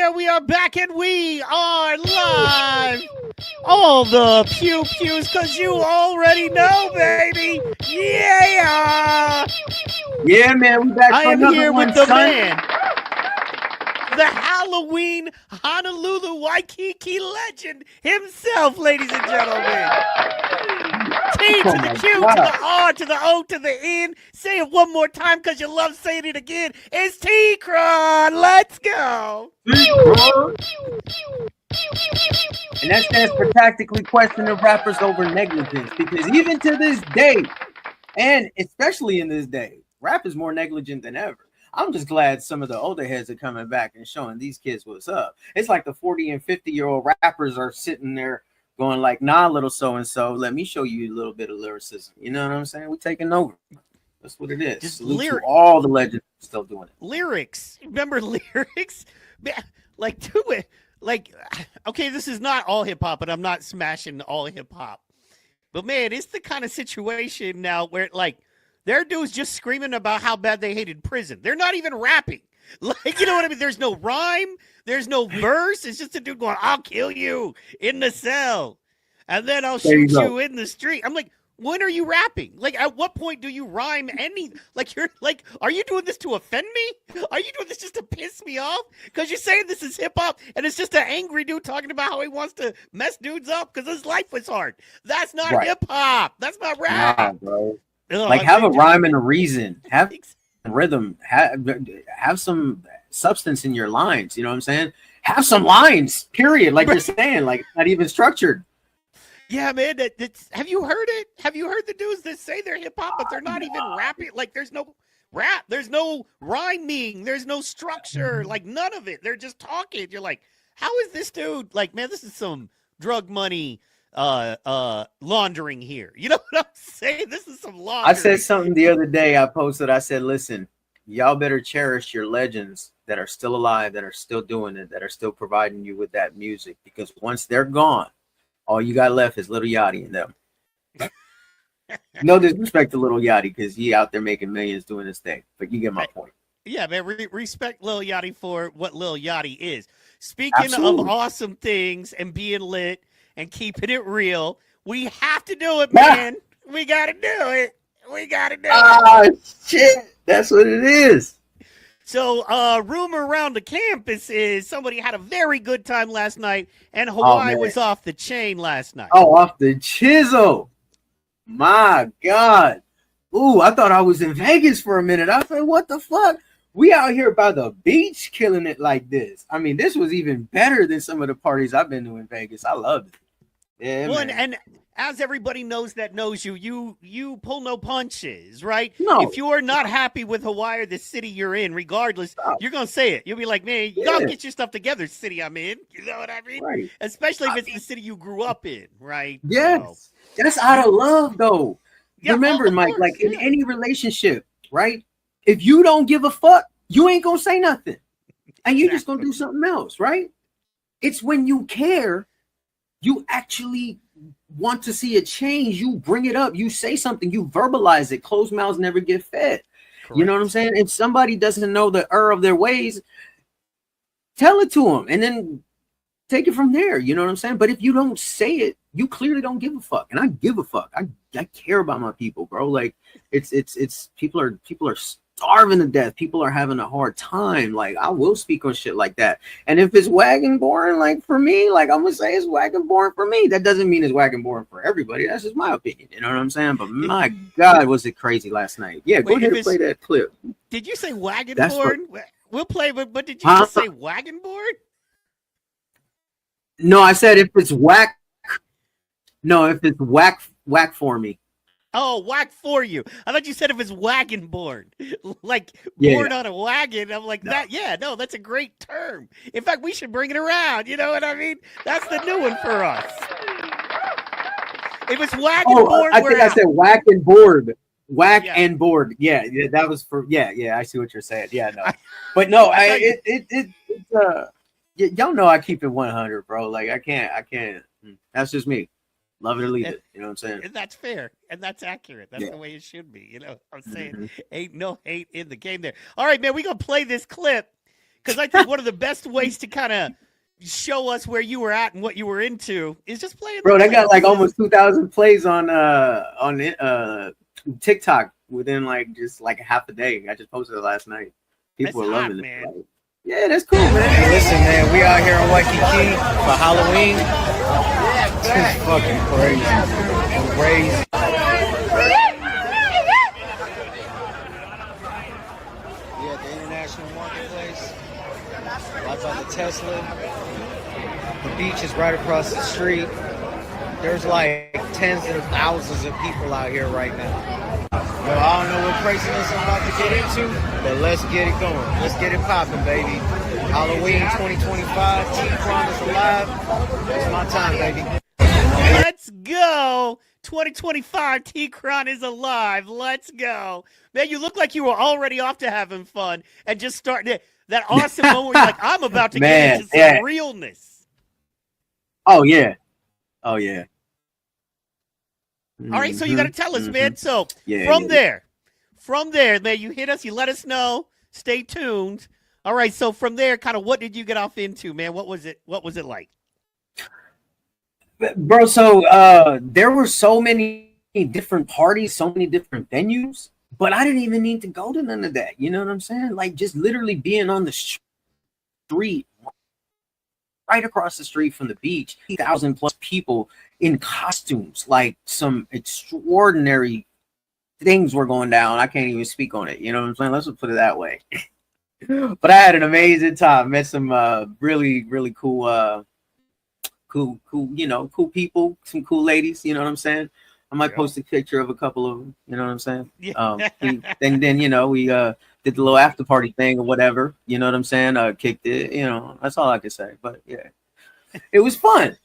yeah, we are back and we are live. All the pew-pews, because you already know, baby. Yeah. Yeah, man, we back I for am another here one, with the son. man. The Halloween Honolulu Waikiki legend himself, ladies and gentlemen. T to the Q to the R to the O to the N. Say it one more time because you love saying it again. It's T Qron. Let's go. And that stands for tactically questioning rappers over negligence. Because even to this day, and especially in this day, rap is more negligent than ever. I'm just glad some of the older heads are coming back and showing these kids what's up. It's like the 40 and 50-year-old rappers are sitting there going like, nah, little so-and-so, let me show you a little bit of lyricism. You know what I'm saying? We're taking over. That's what it is. Just to all the legends still doing it. Lyrics. Remember lyrics? Like, do it. Like, okay, this is not all hip-hop, but I'm not smashing all hip-hop. But, man, it's the kind of situation now where, like, there are dudes just screaming about how bad they hated prison. They're not even rapping. Like, you know what I mean? There's no rhyme. There's no verse. It's just a dude going, I'll kill you in the cell. And then I'll shoot you in the street. I'm like, when are you rapping? Like, at what point do you rhyme any? Like, you're like, are you doing this to offend me? Are you doing this just to piss me off? Because you're saying this is hip hop and it's just an angry dude talking about how he wants to mess dudes up because his life was hard. That's not hip hop. That's not rap. Nah, bro. Like, have a rhyme and a reason. Have rhythm. Have some substance in your lines. You know what I'm saying? Have some lines, period. Like you're saying, like not even structured. Yeah, man. Have you heard it? Have you heard the dudes that say they're hip hop, but they're not even rapping? Like, there's no rap. There's no rhyming. There's no structure. Like, none of it. They're just talking. You're like, how is this dude? Like, man, this is some drug money laundering here. You know what I'm saying? This is some laundering. I said something the other day. I posted, I said, listen, y'all better cherish your legends that are still alive, that are still doing it, that are still providing you with that music, because once they're gone, all you got left is Lil Yachty and them. No disrespect to Lil Yachty, because he out there making millions doing this thing, but you get my point. Yeah, man, respect Lil Yachty for what Lil Yachty is. Speaking of awesome things and being lit and keeping it real, we have to do it, man. We got to do it. We got to do it. Oh, shit. That's what it is. So, rumor around the campus is somebody had a very good time last night, and Hawaii was off the chain last night. Oh, off the chisel. My God. Ooh, I thought I was in Vegas for a minute. I said, what the fuck? We out here by the beach killing it like this. I mean, this was even better than some of the parties I've been to in Vegas. I loved it. Yeah, well, and as everybody knows that knows you, you pull no punches, right? No. If you are not happy with Hawaii or the city you're in, regardless, you're going to say it. You'll be like, man, you got to get your stuff together, city I'm in. You know what I mean? Right. Especially if it's the city you grew up in, right? Yes. So. That's out of love, though. Yeah, remember, Mike, like in any relationship, right? If you don't give a fuck, you ain't going to say nothing. And you're just going to do something else, right? It's when you care, you actually want to see a change. You bring it up. You say something. You verbalize it. Closed mouths never get fed. Correct. You know what I'm saying? If somebody doesn't know the of their ways, tell it to them and then take it from there. You know what I'm saying? But if you don't say it, you clearly don't give a fuck. And I give a fuck. I care about my people, bro. Like it's people are starving to death. People are having a hard time. Like, I will speak on shit like that. And if it's wagon boring, like for me, like I'm gonna say it's wagon boring for me. That doesn't mean it's wagon boring for everybody. That's just my opinion. You know what I'm saying? But my God, was it crazy last night? Yeah, go ahead and play that clip. Did you say wagon board? We'll play, but did you just say wagon board? No, I said if it's whack. No, if it's whack for me. Oh, whack for you. I thought you said if it's wagon board. Like board on a wagon. I'm like, that. Yeah, no, that's a great term. In fact, we should bring it around. You know what I mean? That's the new one for us. If it's wagon board, I think I said whack and board. Whack and board. Yeah, that was for I see what you're saying. Yeah, no. But no, y'all know I keep it 100, bro. Like I can't. That's just me. Love it or leave it. You know what I'm saying? And that's fair. And that's accurate. That's the way it should be. You know what I'm saying? Ain't no hate in the game there. All right, man, we're going to play this clip Because I think one of the best ways to kind of show us where you were at and what you were into is just playing. Bro, they got like almost 2,000 plays on TikTok within like just like half a day. I just posted it last night. People are loving it. Man. Like, yeah, that's cool, man. Hey, listen, man, we out here in Waikiki for Halloween. It's fucking crazy. We at the International Marketplace. Right by the Tesla. The beach is right across the street. There's like tens of thousands of people out here right now. Well, I don't know what craziness I'm about to get into, but let's get it going. Let's get it popping, baby. Halloween 2025, T Qron is alive. It's my time, baby. Let's go. 2025, T Qron is alive. Let's go. Man, you look like you were already off to having fun and just starting that awesome moment where you're like, I'm about to get into some realness. Oh, yeah. Oh, yeah. All right, so you got to tell us, man. So from there, man, you hit us, you let us know. Stay tuned. All right, so from there, kind of what did you get off into, man? What was it like? Bro, so there were so many different parties, so many different venues, but I didn't even need to go to none of that. You know what I'm saying? Like just literally being on the street, right across the street from the beach, 1,000 plus people in costumes, like some extraordinary things were going down. I can't even speak on it. You know what I'm saying? Let's just put it that way. But I had an amazing time. Met some really, really cool, cool people, some cool ladies. You know what I'm saying? I might post a picture of a couple of them. You know what I'm saying? Yeah. Then we did the little after party thing or whatever. You know what I'm saying? Kicked it. You know, that's all I can say. But yeah, it was fun.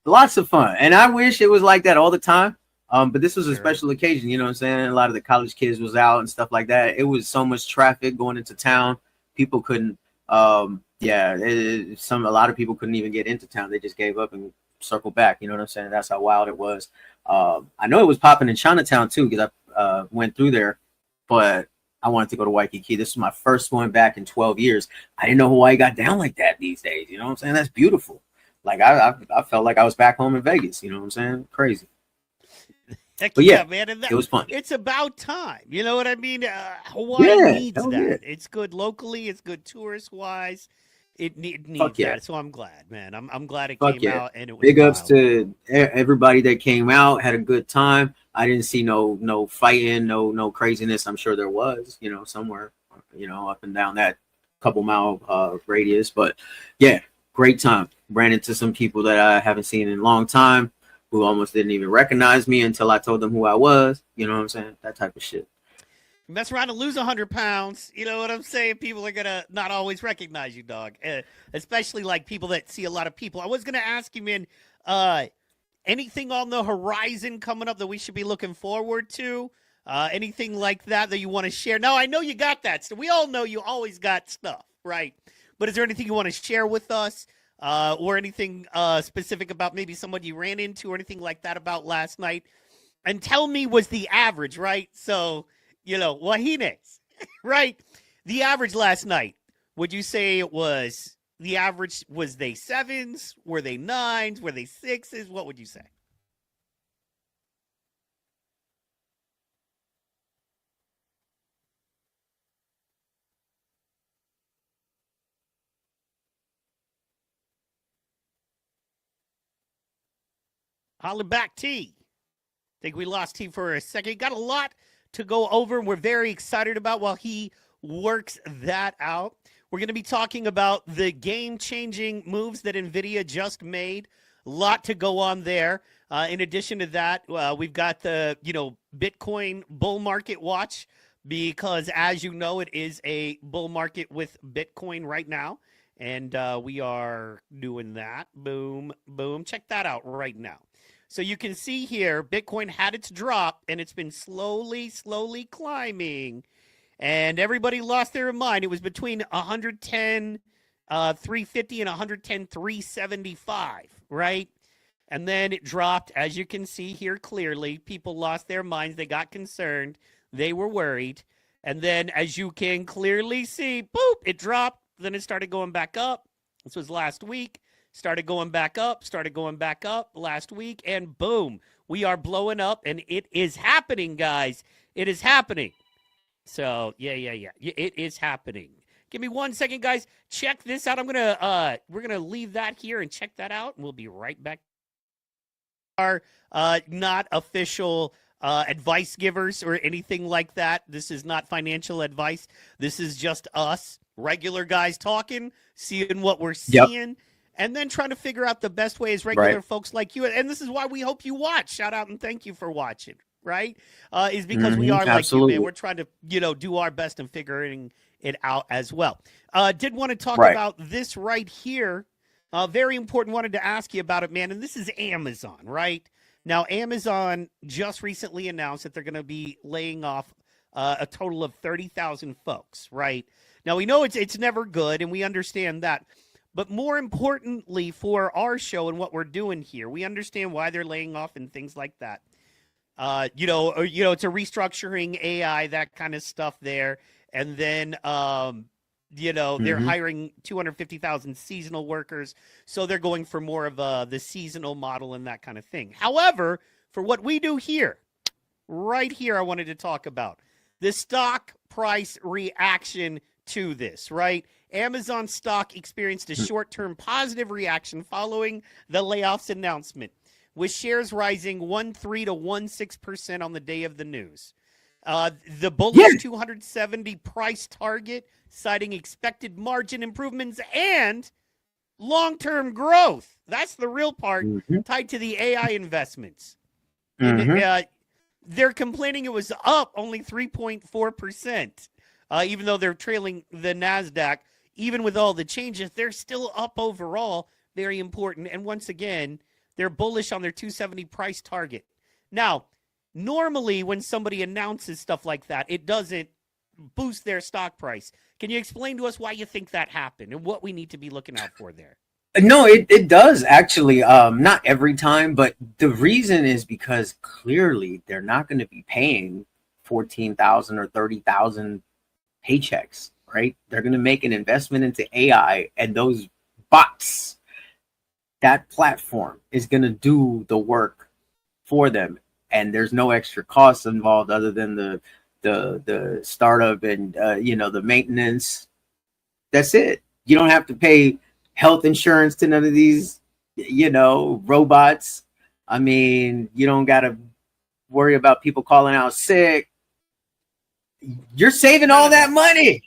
Lots of fun. And I wish it was like that all the time. But this was a special occasion. You know what I'm saying? A lot of the college kids was out and stuff like that. It was so much traffic going into town. People couldn't. A lot of people couldn't even get into town. They just gave up and circled back. You know what I'm saying? That's how wild it was. I know it was popping in Chinatown too because I went through there, but I wanted to go to Waikiki. This was my first one back in 12 years. I didn't know Hawaii got down like that these days. You know what I'm saying? That's beautiful. Like I felt like I was back home in Vegas. You know what I'm saying? Crazy. Heck but yeah, man, and it was fun. It's about time. You know what I mean? Hawaii needs that. Yeah. It's good locally. It's good tourist wise. It needs that. So I'm glad, man. I'm glad it came out and it was big wild. ups to everybody that came out, had a good time. I didn't see no fighting, no craziness. I'm sure there was, somewhere, up and down that couple mile radius. But yeah, great time. Ran into some people that I haven't seen in a long time who almost didn't even recognize me until I told them who I was. You know what I'm saying? That type of shit. Mess around and lose 100 pounds. You know what I'm saying? People are going to not always recognize you, dog. Especially like people that see a lot of people. I was going to ask you, man, anything on the horizon coming up that we should be looking forward to? Anything like that you want to share? Now, I know you got that. So we all know you always got stuff, right? But is there anything you want to share with us? Or anything specific about maybe someone you ran into or anything like that about last night? And tell me, was the average, right? So, wahines, right? The average last night, would you say it was the average? Was they 7s? Were they 9s? Were they 6s? What would you say? Holla back, T. Think we lost T for a second. Got a lot to go over, and we're very excited about while he works that out. We're going to be talking about the game-changing moves that NVIDIA just made. A lot to go on there. In addition to that, we've got the Bitcoin bull market watch because, as you know, it is a bull market with Bitcoin right now, and we are doing that. Boom, boom. Check that out right now. So you can see here, Bitcoin had its drop, and it's been slowly climbing. And everybody lost their mind. It was between 110,350 and 110,375, right? And then it dropped, as you can see here clearly. People lost their minds. They got concerned. They were worried. And then, as you can clearly see, boop, it dropped then it started going back up. This was last week. Started going back up last week, and boom, we are blowing up, and it is happening, guys. It is happening. So, yeah. It is happening. Give me 1 second, guys. Check this out. We're gonna leave that here and check that out, and we'll be right back. Are not official advice givers or anything like that. This is not financial advice. This is just us, regular guys talking, seeing what we're seeing, and then trying to figure out the best way as regular folks like you. And this is why we hope you watch. Shout out and thank you for watching, right? Is because we are like you, man. We're trying to, do our best in figuring it out as well. Did want to talk about this right here. Very important. Wanted to ask you about it, man. And this is Amazon, right? Now, Amazon just recently announced that they're going to be laying off a total of 30,000 folks, right? Now, we know it's never good, and we understand that. But more importantly for our show and what we're doing here, we understand why they're laying off and things like that. It's a restructuring, AI, that kind of stuff there. And then, they're hiring 250,000 seasonal workers. So they're going for more of the seasonal model and that kind of thing. However, for what we do here, right here, I wanted to talk about the stock price reaction to this, right? Amazon stock experienced a short-term positive reaction following the layoffs announcement, with shares rising 1.3 to 1.6% on the day of the news. The bullish 270 price target, citing expected margin improvements and long-term growth. That's the real part tied to the AI investments. They're complaining it was up only 3.4%, even though they're trailing the NASDAQ. Even with all the changes, they're still up overall. Very important. And once again, they're bullish on their 270 price target. Now, normally when somebody announces stuff like that, it doesn't boost their stock price. Can you explain to us why you think that happened and what we need to be looking out for there? No, it does actually. Not every time, but the reason is because clearly they're not going to be paying 14,000 or 30,000 paychecks, right? They're going to make an investment into AI, and those bots, that platform is going to do the work for them, and there's no extra costs involved other than the startup and the maintenance. That's it. You don't have to pay health insurance to none of these robots. I mean, you don't got to worry about people calling out sick. You're saving all that money.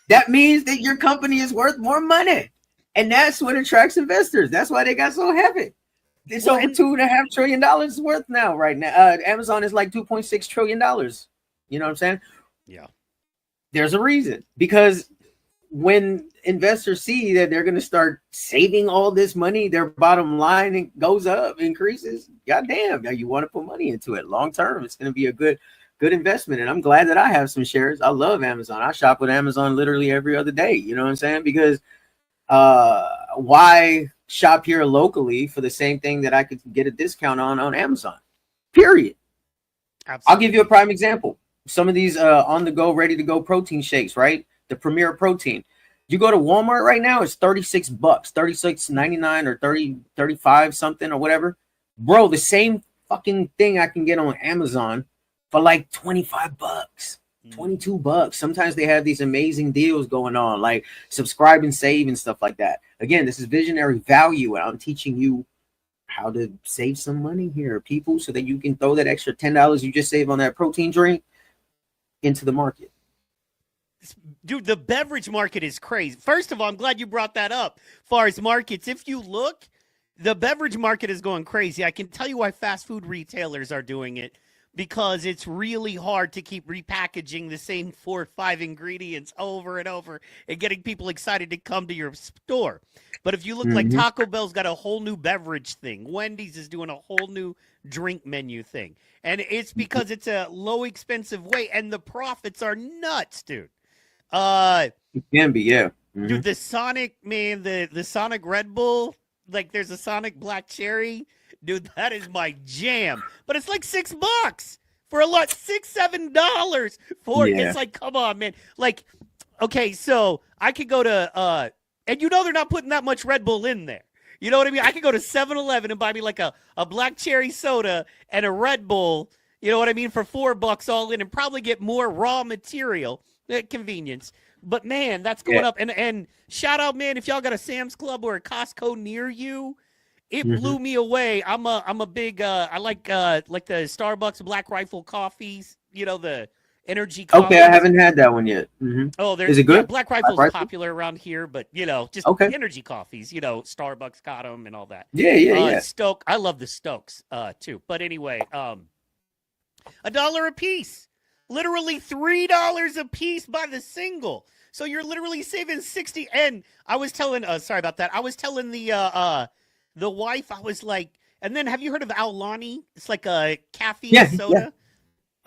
That means that your company is worth more money, and that's what attracts investors. That's why they got so heavy. It's over $2.5 trillion worth now. Right now, Amazon is like $2.6 trillion. You know what I'm saying? Yeah. There's a reason, because when investors see that they're going to start saving all this money, their bottom line goes up, increases. Goddamn, now you want to put money into it long term. It's going to be a good investment. And I'm glad that I have some shares. I love Amazon. I shop with Amazon literally every other day. You know what I'm saying? Because why shop here locally for the same thing that I could get a discount on Amazon? Period. Absolutely. I'll give you a prime example. Some of these on the go, ready to go protein shakes, right? The Premier Protein. You go to Walmart right now, it's $36, $36.99 or 35 something or whatever. Bro, the same fucking thing I can get on Amazon for like $25, $22. Sometimes they have these amazing deals going on, like subscribe and save and stuff like that. Again, this is visionary value, and I'm teaching you how to save some money here, people, so that you can throw that extra $10 you just saved on that protein drink into the market. Dude, the beverage market is crazy. First of all, I'm glad you brought that up. As far as markets, if you look, the beverage market is going crazy. I can tell you why fast food retailers are doing it, because it's really hard to keep repackaging the same 4 or 5 ingredients over and over and getting people excited to come to your store. But if you look, like Taco Bell's got a whole new beverage thing. Wendy's is doing a whole new drink menu thing. And it's because it's a low expensive way, and the profits are nuts, dude. It can be, yeah. Dude, the Sonic, man, the Sonic Red Bull, like there's a Sonic Black Cherry. Dude, that is my jam. But it's like $6 for a lot, $6, $7 for it. It's like, come on, man. Like, okay, so I could go to and you know they're not putting that much Red Bull in there. You know what I mean? I could go to 7-Eleven and buy me like a black cherry soda and a Red Bull, you know what I mean, for $4 all in, and probably get more raw material at convenience. But man, that's going up. And shout out, man, if y'all got a Sam's Club or a Costco near you, it blew me away. I'm a big I like the Starbucks Black Rifle coffees, you know, the energy coffee. Okay, I haven't had that one yet. Oh, is it good? Yeah, Black Rifle's popular around here, but you know, just energy coffees. You know, Starbucks got them and all that. Yeah. Stoke, I love the Stokes too. But anyway, $1 a piece, literally $3 a piece by the single. So you're literally saving 60. And I was telling, sorry about that. I was telling the wife, I was like, and then have you heard of Aulani? It's like a caffeine soda. Yeah.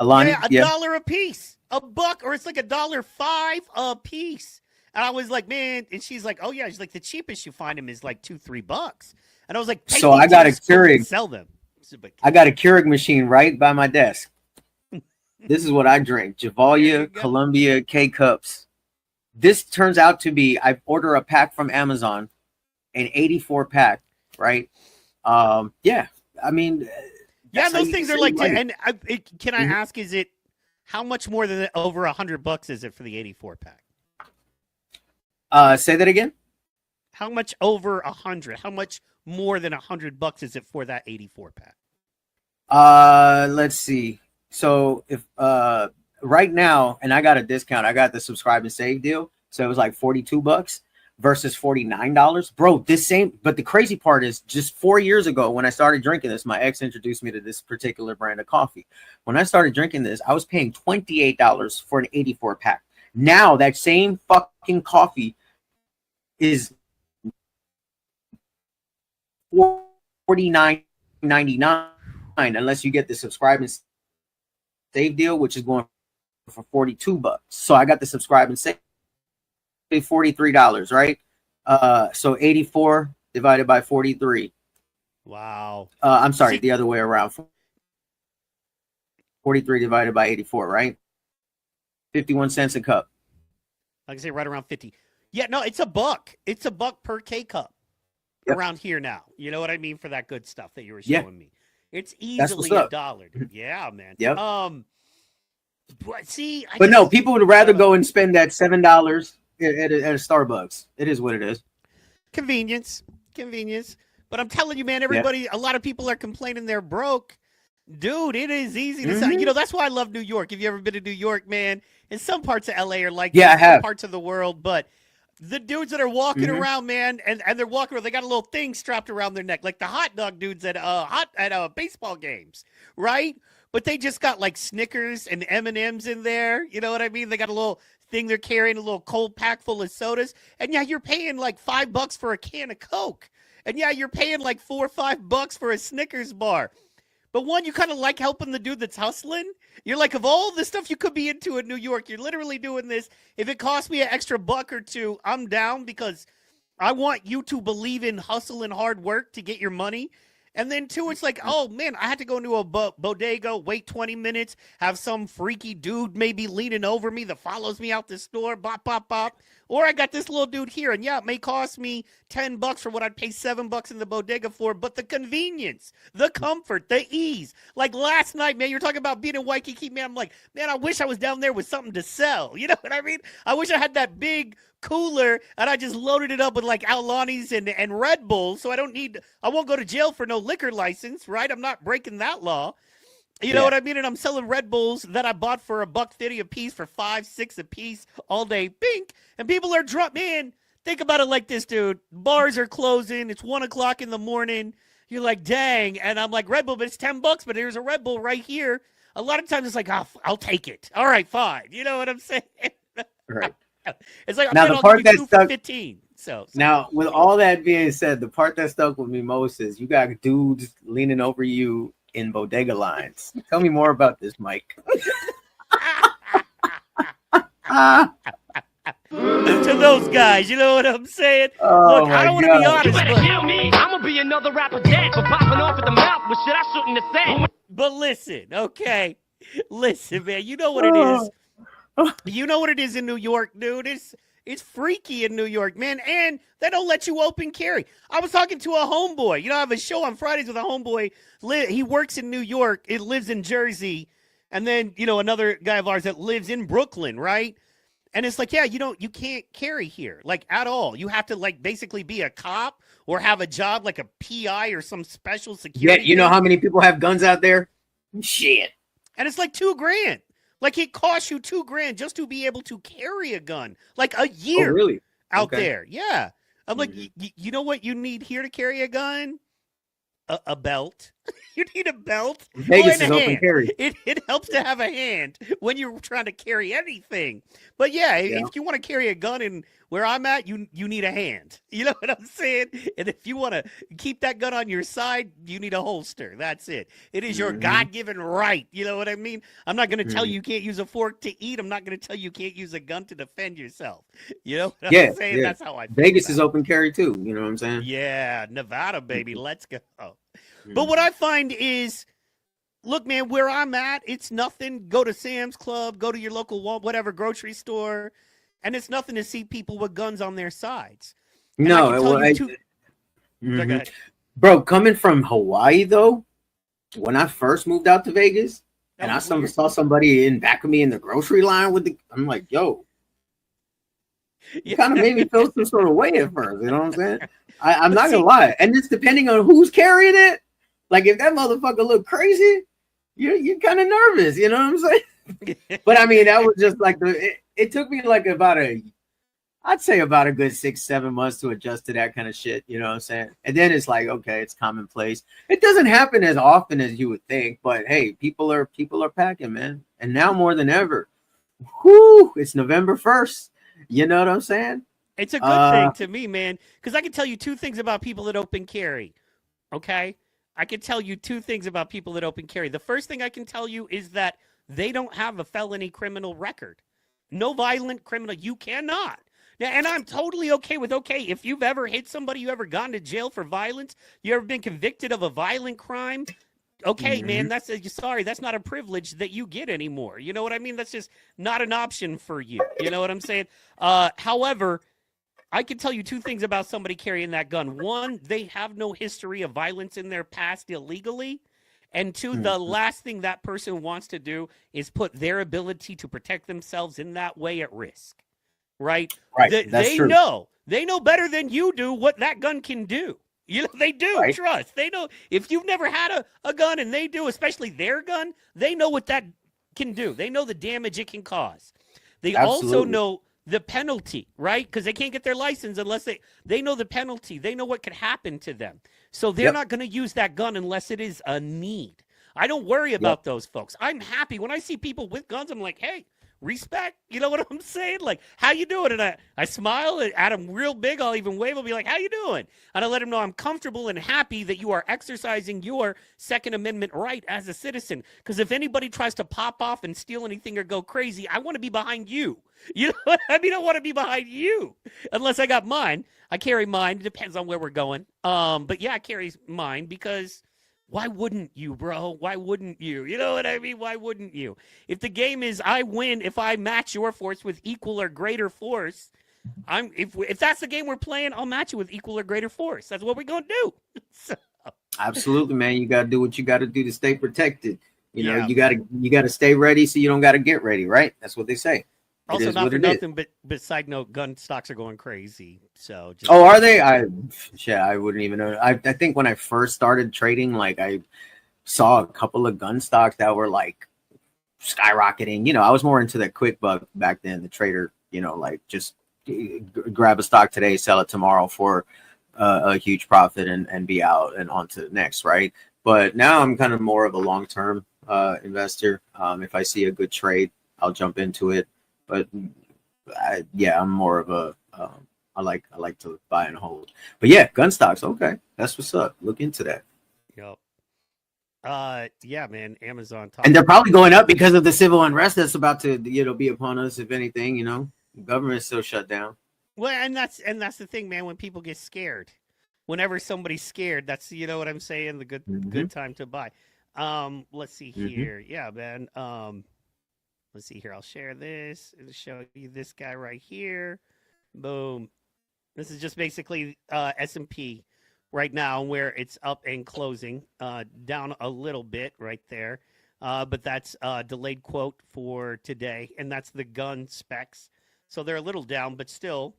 Alani, $1 a piece, $1, or it's like $1.05 a piece. And I was like, man, and she's like, oh yeah, she's like, the cheapest you find them is like $2-3. And I was like, so I got a Keurig, sell them. I got a Keurig machine right by my desk. This is what I drink: Javalia, Columbia, K cups. This turns out to be, I order a pack from Amazon, an 84 pack, right? Yeah, I mean. Yeah, those things are like, and can I ask, is it, how much more than over $100 is it for the 84 pack? Say that again. How much over 100? How much more than $100 is it for that 84 pack? Let's see. So if right now, and I got a discount, I got the subscribe and save deal, so it was like $42 versus $49, bro. This same, but the crazy part is, just 4 years ago when I started drinking this, my ex introduced me to this particular brand of coffee. When I started drinking this, I was paying $28 for an 84 pack. Now that same fucking coffee is $49.99 unless you get the subscribe and save deal, which is going for $42. So I got the subscribe and save. $43, right? So 84 divided by 43. Wow. I'm sorry, the other way around. 43 divided by 84, right? 51 cents a cup. Like I say, right around 50. Yeah, no, it's $1. It's $1 per K cup around here now. You know what I mean? For that good stuff that you were showing me. It's easily $1, dude. Yeah, man. Yep. But see, no, people would rather go and spend that $7 at a Starbucks. It is what it is. Convenience. But I'm telling you, man, everybody, a lot of people are complaining they're broke. Dude, it is easy to say. You know, that's why I love New York. Have you ever been to New York, man? In some parts of LA are like I have. Some parts of the world, but the dudes that are walking around, man, and they're walking around, they got a little thing strapped around their neck, like the hot dog dudes at baseball games, right? But they just got like Snickers and M&Ms in there. You know what I mean? They got a little thing they're carrying, a little cold pack full of sodas. And yeah, you're paying like $5 for a can of Coke. And yeah, you're paying like $4 or $5 for a Snickers bar. But one, you kind of like helping the dude that's hustling. You're like, of all the stuff you could be into in New York, you're literally doing this. If it costs me an extra $1 or $2, I'm down, because I want you to believe in hustle and hard work to get your money. And then, two, it's like, oh, man, I had to go into a bodega, wait 20 minutes, have some freaky dude maybe leaning over me that follows me out the store, bop, bop, bop. Or I got this little dude here, and yeah, it may cost me $10 for what I'd pay $7 in the bodega for, but the convenience, the comfort, the ease. Like last night, man, you're talking about being in Waikiki, man. I'm like, man, I wish I was down there with something to sell. You know what I mean? I wish I had that big cooler and I just loaded it up with like Aulani's and Red Bull, so I won't go to jail for no liquor license, right? I'm not breaking that law. You know what I mean? And I'm selling Red Bulls that I bought for $1.50 a piece for $5, $6 a piece all day. Bink. And people are drunk. Man, think about it like this, dude. Bars are closing. It's 1 o'clock in the morning. You're like, dang. And I'm like, Red Bull, but it's $10, but there's a Red Bull right here. A lot of times it's like, I'll take it. All right, fine. You know what I'm saying? Right. It's like, now, the part that stuck, 15. So now, with all that being said, the part that stuck with me most is you got dudes leaning over you in bodega lines. Tell me more about this, Mike. To those guys, you know what I'm saying? Oh, look, I don't want to be honest, you better kill me. I'm gonna be another rapper dead for popping off at the mouth with shit I shouldn't have said. But listen, okay, listen, man, you know what it is. You know what it is in New York, dude? It's freaky in New York, man, and they don't let you open carry. I was talking to a homeboy. You know, I have a show on Fridays with a homeboy. He works in New York. It lives in Jersey. And then, you know, another guy of ours that lives in Brooklyn, right? And it's like, yeah, you can't carry here, like, at all. You have to, like, basically be a cop or have a job like a PI or some special security. Yeah, you know how many people have guns out there? Shit. And it's like $2,000. Like, it costs you $2,000 just to be able to carry a gun, like a year really? out there. Yeah. I'm like, you know what you need here to carry a gun? A belt. You need a belt. Vegas is open carry. It helps to have a hand when you're trying to carry anything. But yeah, if you want to carry a gun in where I'm at, you need a hand. You know what I'm saying? And if you want to keep that gun on your side, you need a holster. That's it. It is your God-given right. You know what I mean? I'm not going to tell you can't use a fork to eat. I'm not going to tell you can't use a gun to defend yourself. You know what I'm saying? That's how I feel. Vegas is open carry too. You know what I'm saying? Yeah, Nevada, baby. Let's go. But what I find is, look, man, where I'm at, it's nothing. Go to Sam's Club, go to your local whatever grocery store, and it's nothing to see people with guns on their sides. And bro, coming from Hawaii though, when I first moved out to Vegas, and I saw somebody in back of me in the grocery line I'm like, yo. It kind of made me feel some sort of way at first. You know what I'm saying? I'm not gonna lie, and it's depending on who's carrying it. Like, if that motherfucker look crazy, you're kind of nervous. You know what I'm saying? But I mean, that was just like it took me like I'd say about a good 6-7 months to adjust to that kind of shit. You know what I'm saying? And then it's like, okay, it's commonplace. It doesn't happen as often as you would think, but hey, people are packing, man, and now more than ever. Whoo! It's November 1st. You know what I'm saying? It's a good thing to me, man, because I can tell you two things about people that open carry. Okay? I can tell you two things about people that open carry. The first thing I can tell you is that they don't have a felony criminal record. No violent criminal. You cannot. Now, and I'm totally okay with, if you've ever hit somebody, you ever gone to jail for violence, you ever been convicted of a violent crime, man, that's not a privilege that you get anymore. You know what I mean? That's just not an option for you. You know what I'm saying? However, I can tell you two things about somebody carrying that gun. One, they have no history of violence in their past illegally. And two, the last thing that person wants to do is put their ability to protect themselves in that way at risk. Right? They know better than you do what that gun can do. You know, they do. Right. Trust. They know. If you've never had a gun, and they do, especially their gun, they know what that can do. They know the damage it can cause. They also know the penalty, right? Because they can't get their license unless they know the penalty. They know what could happen to them. So they're not going to use that gun unless it is a need. I don't worry about those folks. I'm happy. When I see people with guns, I'm like, hey, respect. You know what I'm saying? Like, how you doing? And I smile at them real big. I'll even wave. I'll be like, how you doing? And I let them know I'm comfortable and happy that you are exercising your Second Amendment right as a citizen. Because if anybody tries to pop off and steal anything or go crazy, I want to be behind you. You know what I mean? I want to be behind you. Unless I got mine. I carry mine. It depends on where we're going. But yeah, I carry mine because why wouldn't you, bro? Why wouldn't you? You know what I mean? Why wouldn't you? If the game is I win if I match your force with equal or greater force, if that's the game we're playing, I'll match you with equal or greater force. That's what we're gonna do. So. Absolutely, man. You gotta do what you gotta do to stay protected. You know, you gotta stay ready so you don't gotta get ready, right? That's what they say. Also, not for nothing, but side note, gun stocks are going crazy. So, are they? I wouldn't even know. I think when I first started trading, like I saw a couple of gun stocks that were like skyrocketing. You know, I was more into the quick buck back then. The trader, you know, like just grab a stock today, sell it tomorrow for a huge profit, and be out and on to the next, right? But now I'm kind of more of a long-term investor. If I see a good trade, I'll jump into it. But I'm more of a I like to buy and hold. But yeah, gun stocks, okay, that's what's up. Look into that. Yep. Yeah, man. Amazon. And they're probably going up because of the civil unrest that's about to be upon us. If anything, the government's still shut down. Well, and that's the thing, man. When people get scared, whenever somebody's scared, that's what I'm saying. The good time to buy. Let's see here. Yeah, man. Let's see here. I'll share this and show you this guy right here. Boom. This is just basically S&P right now, where it's up and closing down a little bit right there. But that's delayed quote for today, and that's the gun specs. So they're a little down, but still,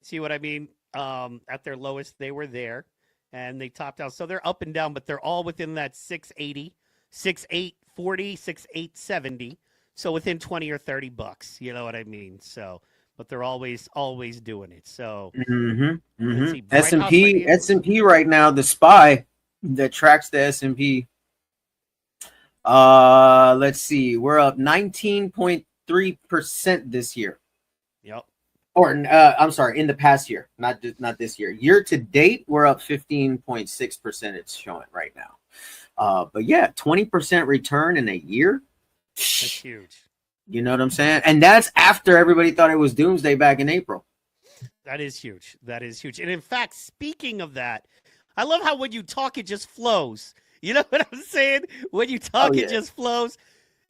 see what I mean? At their lowest, they were there, and they topped out. So they're up and down, but they're all within that 680, 6840, 6870. So within 20 or 30 bucks, you know what I mean? So, but they're always doing it. So let's see, S&P right now, the SPY that tracks the S&P. Let's see, we're up 19.3% this year. Yep. Or I'm sorry, in the past year, not this year. Year to date, we're up 15.6%. It's showing right now. But yeah, 20% return in a year. That's huge. You know what I'm saying? And that's after everybody thought it was doomsday back in April. That is huge. That is huge. And in fact, speaking of that, I love how when you talk, it just flows. You know what I'm saying? When you talk, it just flows.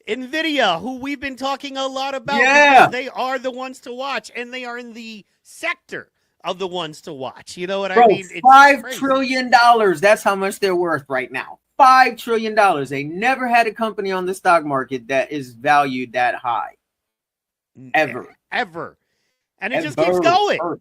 NVIDIA, who we've been talking a lot about, because they are the ones to watch, and they are in the sector of the ones to watch. You know what I mean? It's $5 trillion. That's how much they're worth right now. $5 trillion. They never had a company on the stock market that is valued that high. Ever. And it just keeps going. Oh,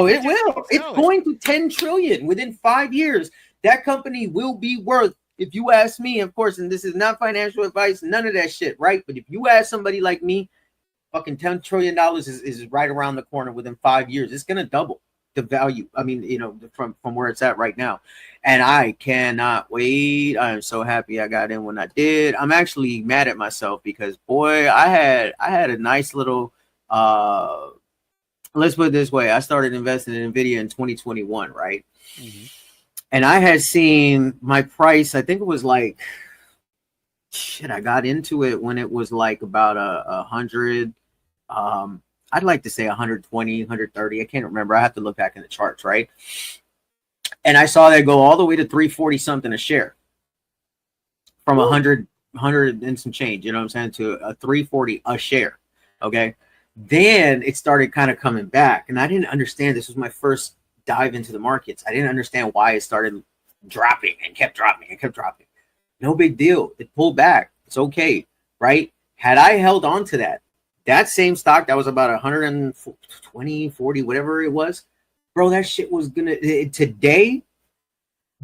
it will. It's going to 10 trillion within 5 years. That company will be worth, if you ask me, of course, and this is not financial advice, none of that shit, right? But if you ask somebody like me, fucking $10 trillion is right around the corner within 5 years. It's going to double the value. I mean, you know, from where it's at right now. And I cannot wait. I am so happy I got in when I did. I'm actually mad at myself because, boy, I had a nice little, let's put it this way. I started investing in NVIDIA in 2021, right? Mm-hmm. And I had seen my price, I think it was like, shit, I got into it when it was like about 100. I'd like to say 120, 130. I can't remember. I have to look back in the charts, right? And I saw that go all the way to 340 something a share. From 100 and some change, you know what I'm saying, to a 340 a share. Okay. Then it started kind of coming back. And I didn't understand. This was my first dive into the markets. I didn't understand why it started dropping and kept dropping and kept dropping. No big deal. It pulled back. It's okay, right? Had I held on to that same stock that was about 120, 40, whatever it was, bro, that shit was gonna today.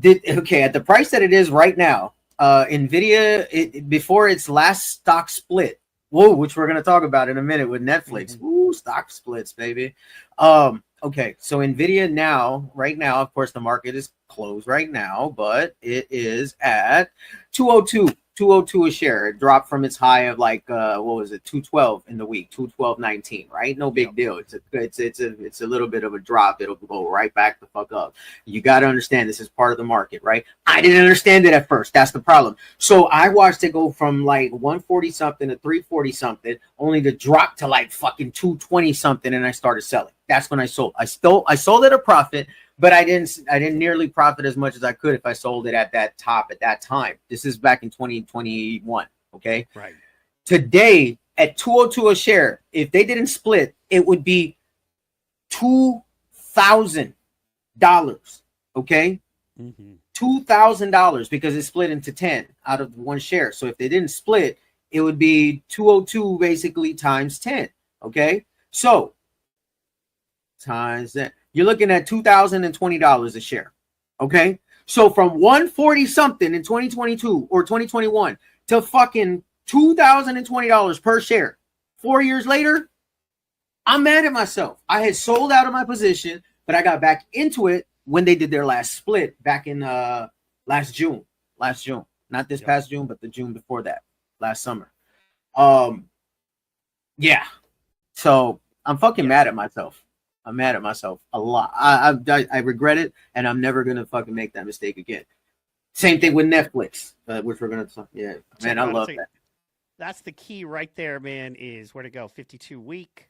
At the price that it is right now, NVIDIA, before its last stock split, which we're gonna talk about in a minute with Netflix. Ooh, stock splits, baby. Okay, so NVIDIA now, right now, of course, the market is closed right now, but it is at 202 a share. It dropped from its high of like what was it, 212 in the week, 212.19, right? No big deal. It's a little bit of a drop. It'll go right back the fuck up. You got to understand this is part of the market, right? I didn't understand it at first. That's the problem. So I watched it go from like 140 something to 340 something, only to drop to like fucking 220 something, and I started selling. That's when I sold. I sold at a profit, but I didn't nearly profit as much as I could if I sold it at that top at that time. This is back in 2021. Okay. Right. Today at 202 a share, if they didn't split, it would be $2,000. Okay. Mm-hmm. $2,000 because it split into 10 out of one share. So if they didn't split, it would be 202 basically times 10. Okay. So times that, you're looking at $2,020 a share. Okay. So from 140 something in 2022 or 2021 to fucking $2,020 per share 4 years later, I'm mad at myself. I had sold out of my position, but I got back into it when they did their last split back in last June, not this past June, but the June before that, last summer. Yeah. So I'm fucking mad at myself. I'm mad at myself a lot. I regret it, and I'm never gonna fucking make that mistake again. Same thing with Netflix, which we're gonna talk. Yeah, man, I love that. That's the key right there, man. Is where to go. 52-week.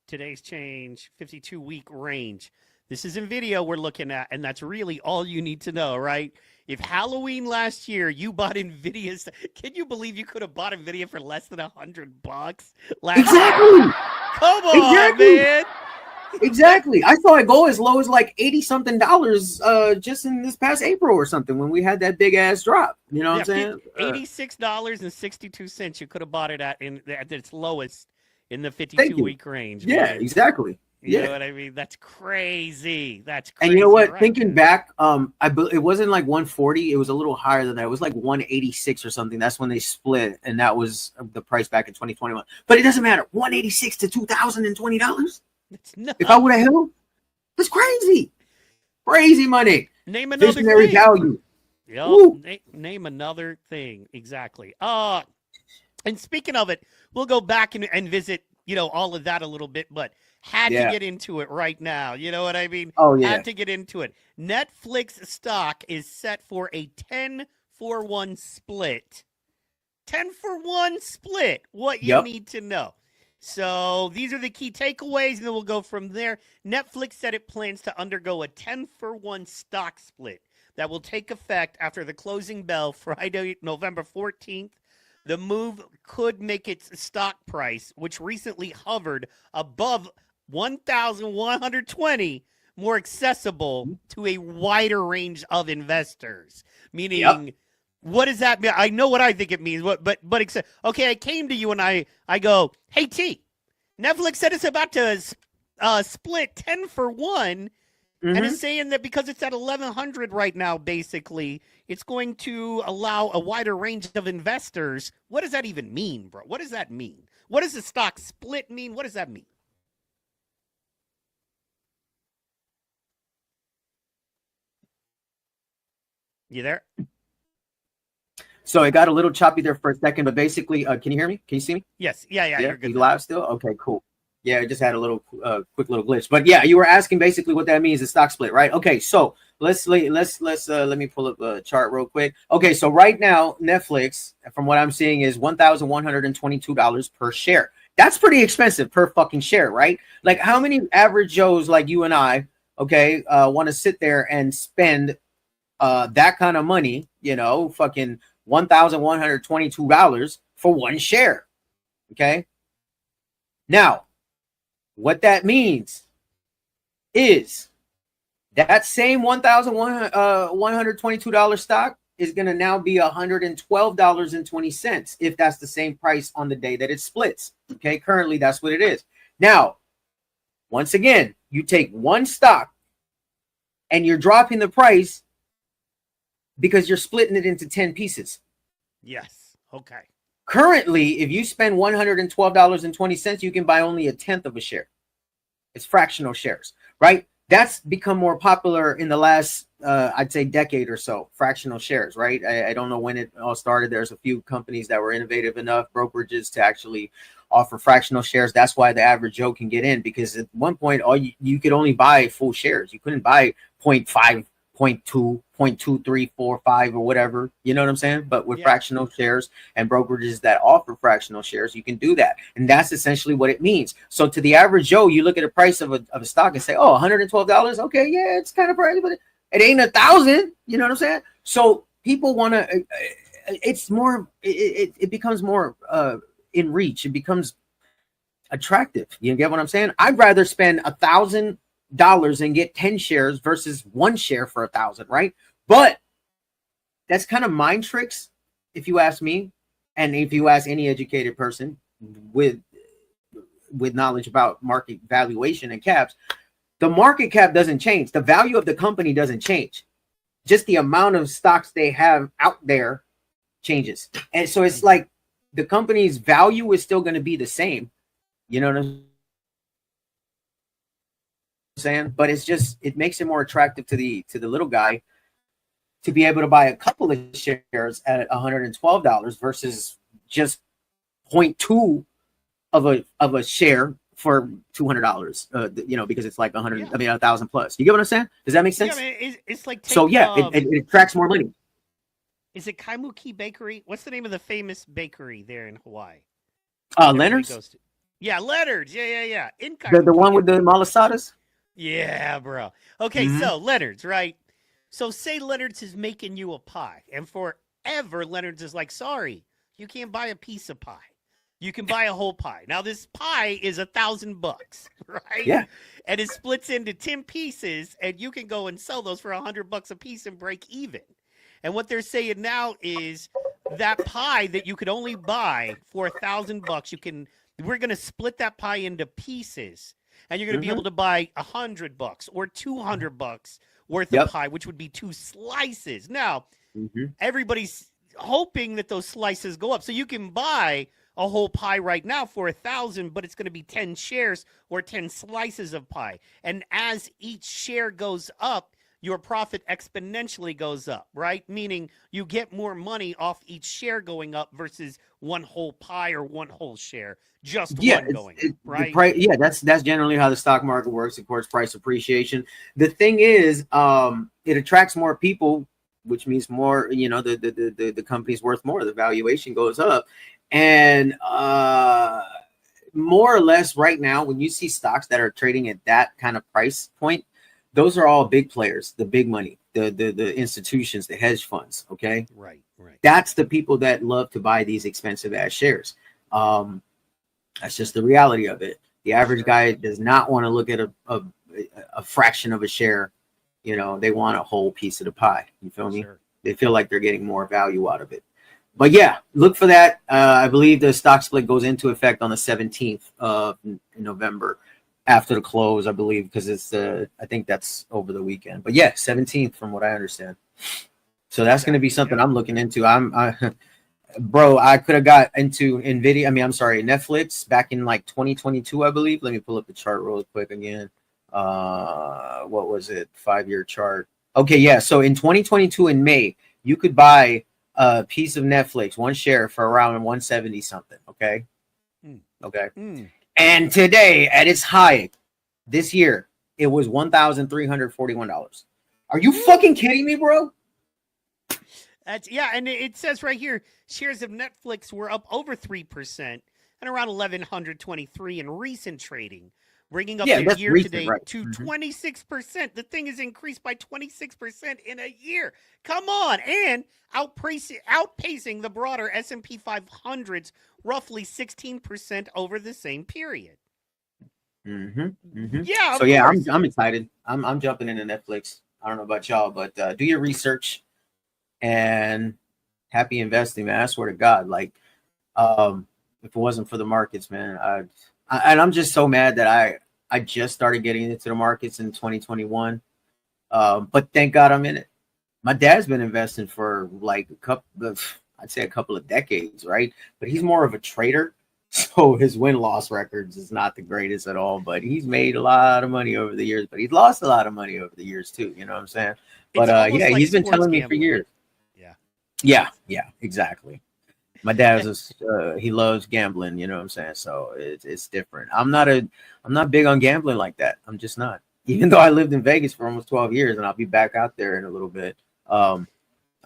Today's change. 52-week range. This is NVIDIA we're looking at, and that's really all you need to know, right? If Halloween last year you bought Nvidia, can you believe you could have bought Nvidia for less than $100 last Exactly. year? Come on, Exactly. man. Exactly. I saw it go as low as like $80-something just in this past April or something when we had that big ass drop. You know what I'm saying? $86.62. You could have bought it at its lowest in the Thank 52-week range. Yeah, man. exactly. You Yeah. know what I mean? That's crazy. That's crazy. And you know what? Right Thinking there. back, it wasn't like 140. It was a little higher than that. It was like 186 or something. That's when they split, and that was the price back in 2021. But it doesn't matter. 186 to $2,020. It's nuts. If I would have held, that's crazy. Crazy money. Name another Visionary thing. value. Yep. Name another thing. Exactly. And speaking of it, we'll go back and visit, all of that a little bit, but had to get into it right now. You know what I mean? Oh, yeah. Had to get into it. Netflix stock is set for a 10-for-1 split. 10-for-1 split. What you need to know. So these are the key takeaways, and then we'll go from there. Netflix said it plans to undergo a 10-for-1 stock split that will take effect after the closing bell Friday, November 14th. The move could make its stock price, which recently hovered above 1,120, more accessible to a wider range of investors. Meaning, what does that mean? I know what I think it means, but okay, I came to you and I go, hey T, Netflix said it's about to split 10-for-1, and it's saying that because it's at 1,100 right now, basically, it's going to allow a wider range of investors. What does that even mean, bro? What does that mean? What does the stock split mean? What does that mean? You there? So it got a little choppy there for a second, but basically, can you hear me? Can you see me? Yes. Yeah. You're good. You live still? Okay, cool. Yeah, it just had a little quick little glitch. But yeah, you were asking basically what that means, the stock split, right? Okay, so let me pull up a chart real quick. Okay, so right now, Netflix, from what I'm seeing, is $1,122 per share. That's pretty expensive per fucking share, right? Like, how many average Joes like you and I, okay, want to sit there and spend that kind of money, fucking $1,122 for one share? Okay. Now, what that means is that same $1,122 stock is going to now be $112.20 if that's the same price on the day that it splits. Okay, currently that's what it is. Now, once again, you take one stock and you're dropping the price because you're splitting it into 10 pieces. Yes. Okay. Currently, if you spend $112.20, you can buy only a tenth of a share. It's fractional shares, right? That's become more popular in the last, I'd say, decade or so, fractional shares, right? I don't know when it all started. There's a few companies that were innovative enough, brokerages, to actually offer fractional shares. That's why the average Joe can get in, because at one point, you could only buy full shares. You couldn't buy 0.5, 0.2, 0.2345 or whatever, you know what I'm saying? But with fractional shares and brokerages that offer fractional shares, you can do that. And that's essentially what it means. So to the average Joe, you look at the price of a stock and say, oh, $112. Okay, yeah, it's kind of pricey, but it ain't $1,000. You know what I'm saying? So people want to, it's more, it becomes more in reach. It becomes attractive. You get what I'm saying? I'd rather spend $1,000 and get 10 shares versus one share for $1,000, right? But that's kind of mind tricks, if you ask me, and if you ask any educated person with knowledge about market valuation and caps. The market cap doesn't change. The value of the company doesn't change. Just the amount of stocks they have out there changes. And so it's like the company's value is still going to be the same. You know what I'm saying? But it's just, it makes it more attractive to the little guy to be able to buy a couple of shares at $112 versus just 0.2 of a share for $200, because it's like 100, I mean, 1,000 plus. You get what I'm saying? Does that make sense? Yeah, I mean, it's like, it attracts more money. Is it Kaimuki Bakery? What's the name of the famous bakery there in Hawaii? Leonard's? Yeah, Leonard's. Yeah. The one with the malasadas? Yeah, bro. Okay, so Leonard's, right? So say Leonard's is making you a pie, and forever Leonard's is like, sorry, you can't buy a piece of pie. You can buy a whole pie. Now this pie is $1,000, right? Yeah. And it splits into 10 pieces, and you can go and sell those for $100 a piece and break even. And what they're saying now is that pie that you could only buy for $1,000, we're going to split that pie into pieces, and you're going to be able to buy $100 or $200 worth of pie, which would be 2 slices. Now, everybody's hoping that those slices go up. So you can buy a whole pie right now for $1,000, but it's going to be 10 shares or 10 slices of pie. And as each share goes up, your profit exponentially goes up, right? Meaning you get more money off each share going up versus one whole pie or one whole share, just one going up, right? That's generally how the stock market works. Of course, price appreciation. The thing is, it attracts more people, which means more, the company's worth more. The valuation goes up. And more or less right now, when you see stocks that are trading at that kind of price point, those are all big players, the big money, the institutions, the hedge funds. Okay. Right. That's the people that love to buy these expensive ass shares. That's just the reality of it. The average guy does not want to look at a fraction of a share. They want a whole piece of the pie. You feel me? Sure. They feel like they're getting more value out of it. But yeah, look for that. I believe the stock split goes into effect on the 17th of November. After the close, I believe, because it's I think that's over the weekend. But yeah, 17th from what I understand. So that's going to be something I'm looking into. Bro, I could have got into Netflix back in like 2022, I believe. Let me pull up the chart real quick again. What was it? 5-year chart. Okay, yeah. So in 2022 in May, you could buy a piece of Netflix, one share for around 170 something. Okay. Okay. And today, at its high, this year, it was $1,341. Are you fucking kidding me, bro? And it says right here, shares of Netflix were up over 3% and around 1,123 in recent trading, bringing up their year-to-date to 26%. The thing has increased by 26% in a year. Come on, and outpacing the broader S&P 500's roughly 16% over the same period. Yeah. So yeah, I'm excited. I'm jumping into Netflix. I don't know about y'all, but do your research and happy investing, man. I swear to God, like, if it wasn't for the markets, man, I'm just so mad that I just started getting into the markets in 2021. But thank God I'm in it. My dad's been investing for like a couple of decades, right? But he's more of a trader. So his win-loss records is not the greatest at all, but he's made a lot of money over the years, but he's lost a lot of money over the years too. You know what I'm saying? But yeah, he's been telling me for years. Yeah, exactly. My dad's he loves gambling, you know what I'm saying? So it's different. I'm not big on gambling like that. I'm just not. Even though I lived in Vegas for almost 12 years and I'll be back out there in a little bit. I'm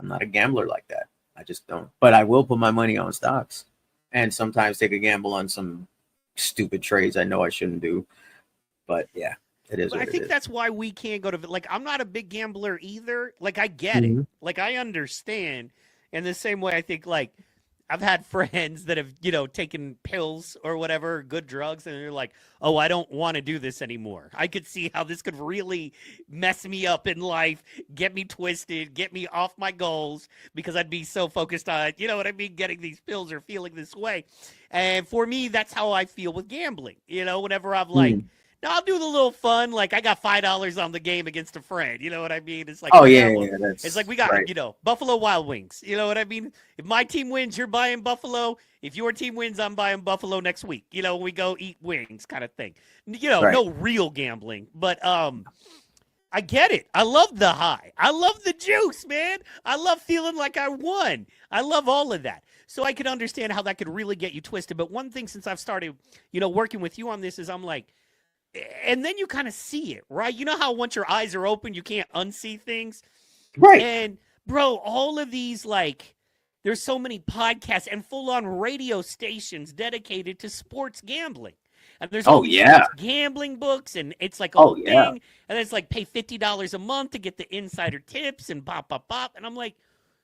not a gambler like that. I just don't. But I will put my money on stocks and sometimes take a gamble on some stupid trades I know I shouldn't do. But yeah, it is. I think that's why we can't go to, like, I'm not a big gambler either. Like, I get it. Like, I understand. In the same way, I think, like, I've had friends that have, taken pills or whatever, good drugs, and they're like, oh, I don't want to do this anymore. I could see how this could really mess me up in life, get me twisted, get me off my goals, because I'd be so focused on, getting these pills or feeling this way. And for me, that's how I feel with gambling. Whenever I'm like, no, I'll do the little fun. Like, I got $5 on the game against a friend. You know what I mean? It's like, it's like we got, Buffalo Wild Wings. You know what I mean? If my team wins, you're buying Buffalo. If your team wins, I'm buying Buffalo next week. We go eat wings kind of thing. No real gambling. But I get it. I love the high. I love the juice, man. I love feeling like I won. I love all of that. So I could understand how that could really get you twisted. But one thing since I've started, working with you on this is I'm like, and then you kind of see it, right? You know how once your eyes are open, you can't unsee things? Right. And, bro, all of these, like, there's so many podcasts and full-on radio stations dedicated to sports gambling. And there's all these yeah. gambling books, and it's like a Oh, whole yeah. thing. And it's like pay $50 a month to get the insider tips and pop, pop, pop. And I'm like,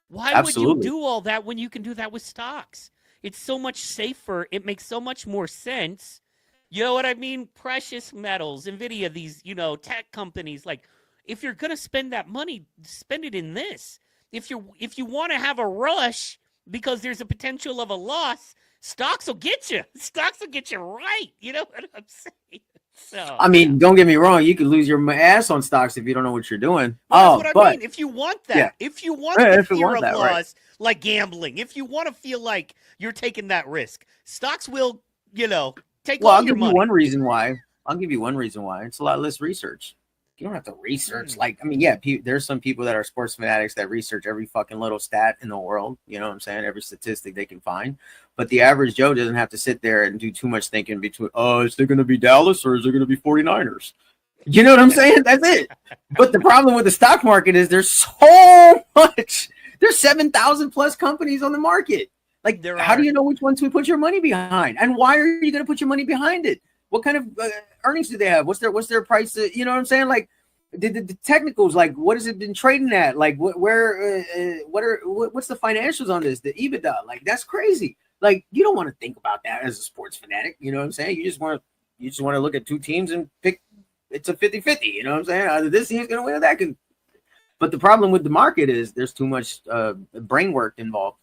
why Absolutely. would you do all that when you can do that with stocks? It's so much safer. It makes so much more sense. You know what I mean? Precious metals, NVIDIA, these, tech companies. Like, if you're going to spend that money, spend it in this. If you want to have a rush because there's a potential of a loss, stocks will get you. Stocks will get you right. You know what I'm saying? So, I mean, don't get me wrong. You could lose your ass on stocks if you don't know what you're doing. Well, that's what I mean. If you want that, if you want the fear of loss, right. like gambling, if you want to feel like you're taking that risk, stocks will, take all your money. I'll give you one reason why. It's a lot less research. You don't have to research. There's some people that are sports fanatics that research every fucking little stat in the world. You know what I'm saying? Every statistic they can find. But the average Joe doesn't have to sit there and do too much thinking between, is there going to be Dallas or is there going to be 49ers? You know what I'm saying? That's it. But the problem with the stock market is there's so much. There's 7,000 plus companies on the market. Like, how do you know which ones to put your money behind? And why are you going to put your money behind it? What kind of earnings do they have? What's their price? You know what I'm saying? Like the technicals, like what has it been trading at? Like what's the financials on this? The EBITDA, like that's crazy. Like you don't want to think about that as a sports fanatic. You know what I'm saying? You just want to look at two teams and pick. It's a 50-50. You know what I'm saying? Either this team's going to win or that can. But the problem with the market is there's too much brain work involved.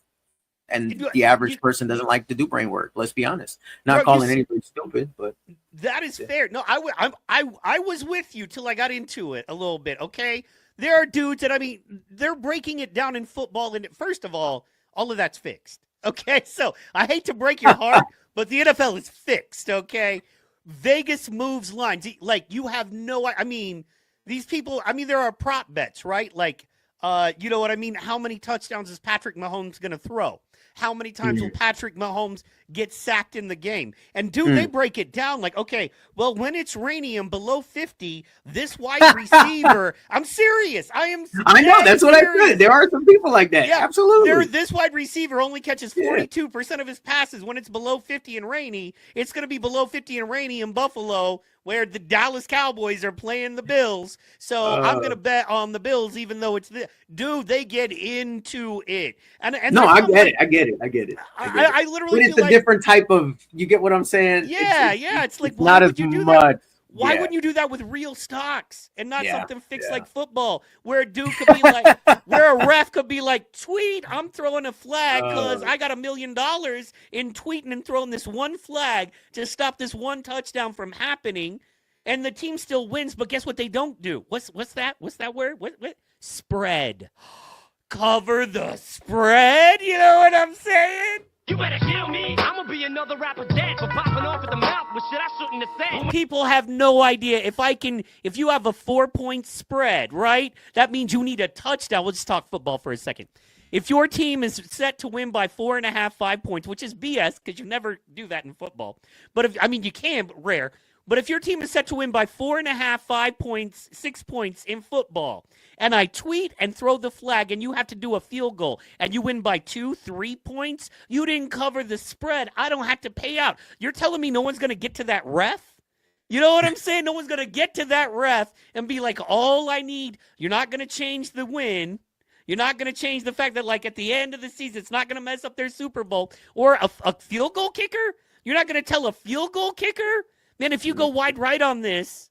And the average person doesn't like to do brain work. Let's be honest. Not calling anybody stupid, but that is fair. No, I was with you till I got into it a little bit. Okay, there are dudes that they're breaking it down in football, and first of all of that's fixed. Okay, so I hate to break your heart, but the NFL is fixed. Okay, Vegas moves lines like you have no. These people. There are prop bets, right? Like, you know what I mean? How many touchdowns is Patrick Mahomes going to throw? How many times will Patrick Mahomes get sacked in the game? And, dude, they break it down like, okay, well, when it's rainy and below 50, this wide receiver – I'm serious. I know. That's what I said. There are some people like that. Yeah, absolutely. This wide receiver only catches 42% of his passes when it's below 50 and rainy. It's going to be below 50 and rainy in Buffalo where the Dallas Cowboys are playing the Bills. So I'm going to bet on the Bills even though it's – dude, they get into it. And no, I get it. I literally but it's a different type of – you get what I'm saying? It's like, why would you do that? Why wouldn't you do that with real stocks and not something fixed like football where a dude could be like, where a ref could be like, tweet, I'm throwing a flag because I got $1 million in tweeting and throwing this one flag to stop this one touchdown from happening. And the team still wins, but guess what they don't do? What's that? What's that word? What? Spread. Cover the spread. You know what I'm saying? You better kill me. I'm gonna be another rapper dead for popping off at the mouth with shit I shouldn't have said. People have no idea. If you have a 4-point spread, right? That means you need a touchdown. Let's talk football for a second. If your team is set to win by 4.5, 5 points, which is BS because you never do that in football. But you can, but rare. But if your team is set to win by 4.5, 5 points, 6 points in football, and I tweet and throw the flag and you have to do a field goal and you win by 2, 3 points, you didn't cover the spread. I don't have to pay out. You're telling me no one's going to get to that ref? You know what I'm saying? No one's going to get to that ref and be like, all I need, you're not going to change the win. You're not going to change the fact that, like, at the end of the season, it's not going to mess up their Super Bowl. Or a field goal kicker? You're not going to tell a field goal kicker? Man, if you go wide right on this,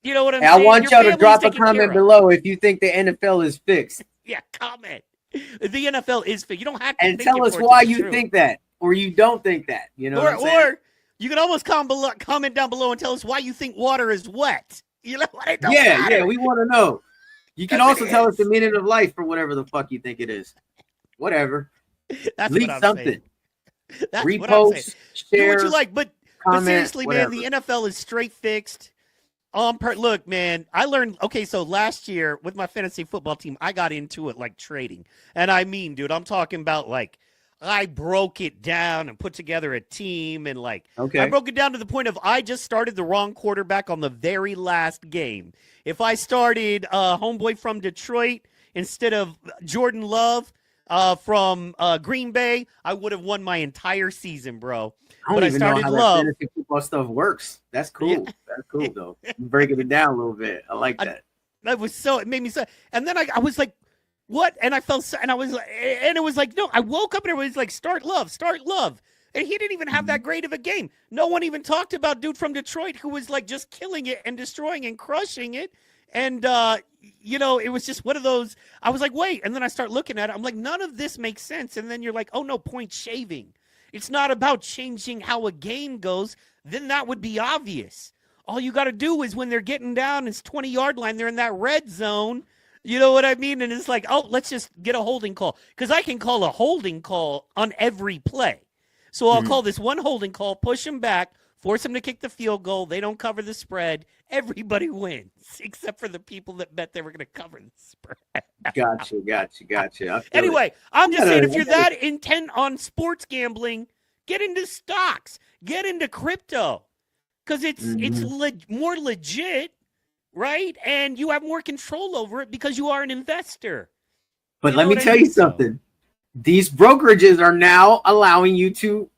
you know what I'm saying? I want y'all to drop a comment below if you think the NFL is fixed. Yeah, comment. The NFL is fixed. You don't have to and tell us why you think that or you don't think that. You know what I'm saying? Or you can almost comment down below and tell us why you think water is wet. You know what? Yeah, we want to know. You can also tell us the meaning of life for whatever the fuck you think it is. Whatever. That's Leak what I'm something. Saying. That's repost, what I'm saying. share, do what you like, but seriously, whatever. man, the NFL is straight fixed. Look, man, I learned. Okay, so last year with my fantasy football team, I got into it like trading, and I mean, dude, I'm talking about like I broke it down and put together a team, and like I broke it down to the point of I just started the wrong quarterback on the very last game. If I started homeboy from Detroit instead of Jordan Love, from Green Bay, I would have won my entire season, bro. I don't But even know started how love. that fantasy football stuff works. That's cool. Yeah. That's cool though. You're breaking it down a little bit. I like that. That was so, it made me so, and then I was like, what? And I felt so, and I was like, and it was like, no, I woke up and it was like, start love. And he didn't even have that great of a game. No one even talked about dude from Detroit who was like just killing it and destroying and crushing it. And, you know, it was just one of those, I was like, wait. And then I start looking at it. I'm like, none of this makes sense. And then you're like, oh no, point shaving. It's not about changing how a game goes. Then that would be obvious. All you got to do is when they're getting down, it's 20-yard line. They're in that red zone. You know what I mean? And it's like, oh, let's just get a holding call. Because I can call a holding call on every play. So I'll call this one holding call, push him back, force him to kick the field goal. They don't cover the spread. Everybody wins, except for the people that bet they were going to cover the spread. Gotcha. Anyway, I'm just saying, if you're that intent on sports gambling, get into stocks, get into crypto, because it's more legit, right? And you have more control over it because you are an investor. But let me tell you something. These brokerages are now allowing you to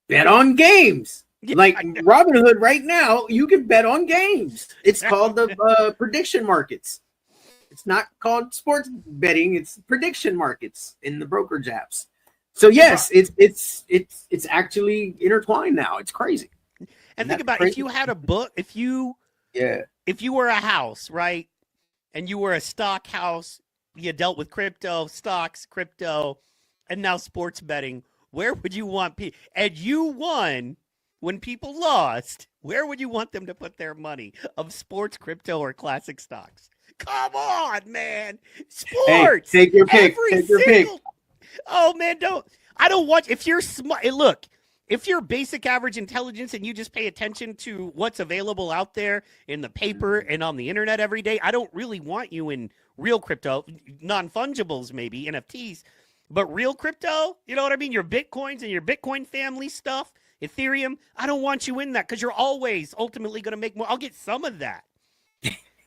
bet on games. Yeah, like Robinhood right now, you can bet on games. It's called the prediction markets. It's not called sports betting. It's prediction markets in the brokerage apps. So yes, it's actually intertwined now. It's crazy. And think about it, if you had a book, if you were a house, right, and you were a stock house, you dealt with crypto, stocks, crypto, and now sports betting, where would you want people? And you won when people lost. Where would you want them to put their money? Of sports, crypto, or classic stocks? Come on, man. Sports. Hey, take your pick. Oh, man, I don't want, if you're smart, look, if you're basic average intelligence and you just pay attention to what's available out there in the paper and on the internet every day, I don't really want you in real crypto, non-fungibles maybe, NFTs, but real crypto, you know what I mean? Your Bitcoins and your Bitcoin family stuff, Ethereum, I don't want you in that because you're always ultimately going to make more. I'll get some of that.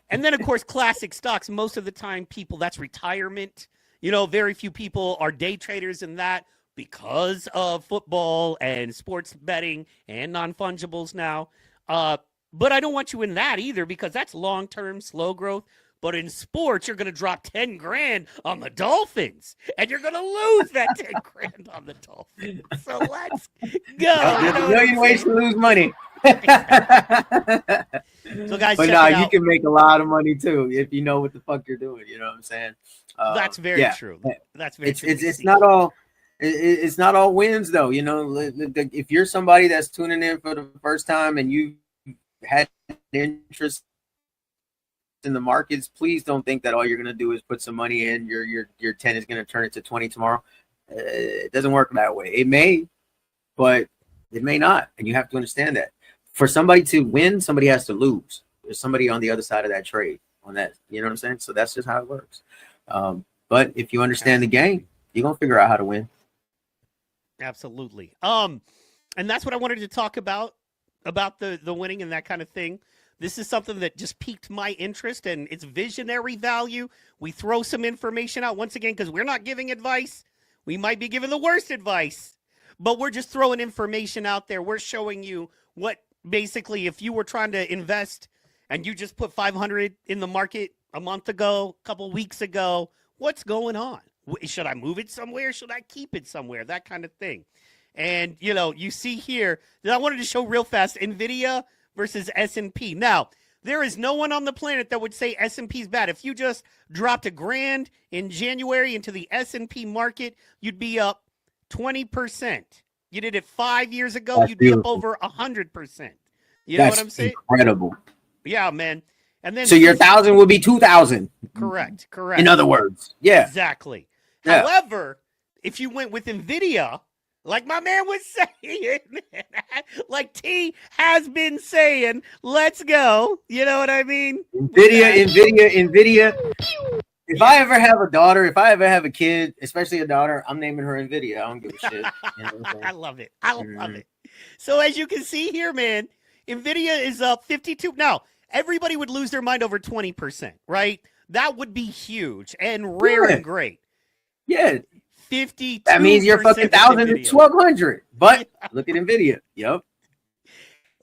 And then, of course, classic stocks, most of the time, people, that's retirement. You know, very few people are day traders in that because of football and sports betting and non-fungibles now. But I don't want you in that either because that's long-term, slow growth. But in sports, you're going to drop 10 grand on the Dolphins, and you're going to lose that 10 grand on the Dolphins. So let's go. There's a million ways to lose money. So guys, but check it you out. can make a lot of money too if you know what the fuck you're doing. You know what I'm saying? That's very true. That's very true. It's not all. It's not all wins though. You know, if you're somebody that's tuning in for the first time and you had interest in the markets, please don't think that all you're gonna do is put some money in. Your 10 is gonna turn into 20 tomorrow. It doesn't work that way. It may, but it may not, and you have to understand that. For somebody to win, somebody has to lose. There's somebody on the other side of that trade on that. You know what I'm saying? So that's just how it works. But if you understand the game, you're gonna figure out how to win. Absolutely. And that's what I wanted to talk about the winning and that kind of thing. This is something that just piqued my interest, and it's visionary value. We throw some information out once again because we're not giving advice. We might be giving the worst advice, but we're just throwing information out there. We're showing you what basically if you were trying to invest and you just put 500 in the market a month ago, a couple weeks ago, what's going on? Should I move it somewhere? Should I keep it somewhere? That kind of thing. And, you know, you see here, I wanted to show real fast, NVIDIA versus S&P. Now, there is no one on the planet that would say S&P is bad. If you just dropped $1,000 in January into the S&P market, you'd be up 20%. You did it 5 years ago, That's you'd beautiful. be up over 100%. You know That's what I'm saying? incredible. Yeah, man. And then So your 1,000 will be 2,000. correct. In other words, yeah. Exactly. Yeah. However, if you went with NVIDIA, like my man was saying, like T has been saying, let's go. You know what I mean? NVIDIA. If I ever have a daughter, if I ever have a kid, especially a daughter, I'm naming her NVIDIA. I don't give a shit. You know what I'm saying? I love it. I love it. So as you can see here, man, NVIDIA is up 52. Now, everybody would lose their mind over 20%, right? That would be huge and rare and great. Yeah. 52%. That means you're fucking 1,000 to NVIDIA. 1,200. But look at NVIDIA. Yep.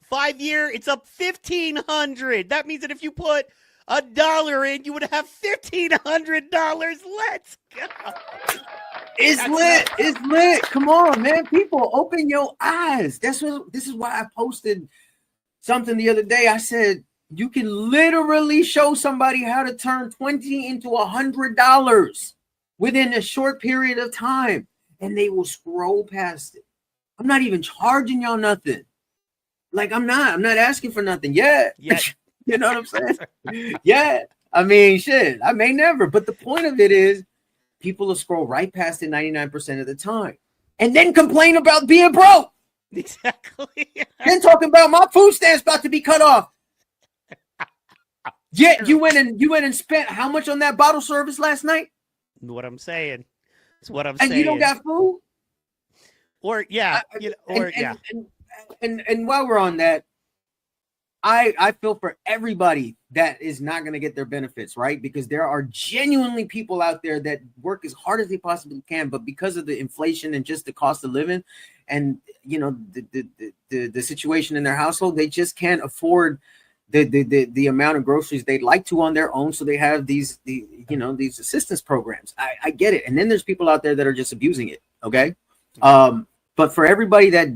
5 year, it's up 1,500. That means that if you put $1 in, you would have $1,500. Let's go. It's lit. It's lit. Come on, man. People, open your eyes. This is why I posted something the other day. I said, you can literally show somebody how to turn 20 into $100 within a short period of time, and they will scroll past it. I'm not even charging y'all nothing. Like, I'm not asking for nothing yet. You know what I'm saying? Yeah. I mean, shit, I may never. But the point of it is, people will scroll right past it 99% of the time and then complain about being broke. Exactly. Then talking about my food stamps about to be cut off. Yeah, you went and spent how much on that bottle service last night? What I'm saying. It's what I'm and saying. You don't got food? Or yeah, and while we're on that, I feel for everybody that is not going to get their benefits, right? Because there are genuinely people out there that work as hard as they possibly can, but because of the inflation and just the cost of living and, you know, the situation in their household, they just can't afford the amount of groceries they'd like to on their own. So they have these assistance programs. I get it. And then there's people out there that are just abusing it. Okay. But for everybody that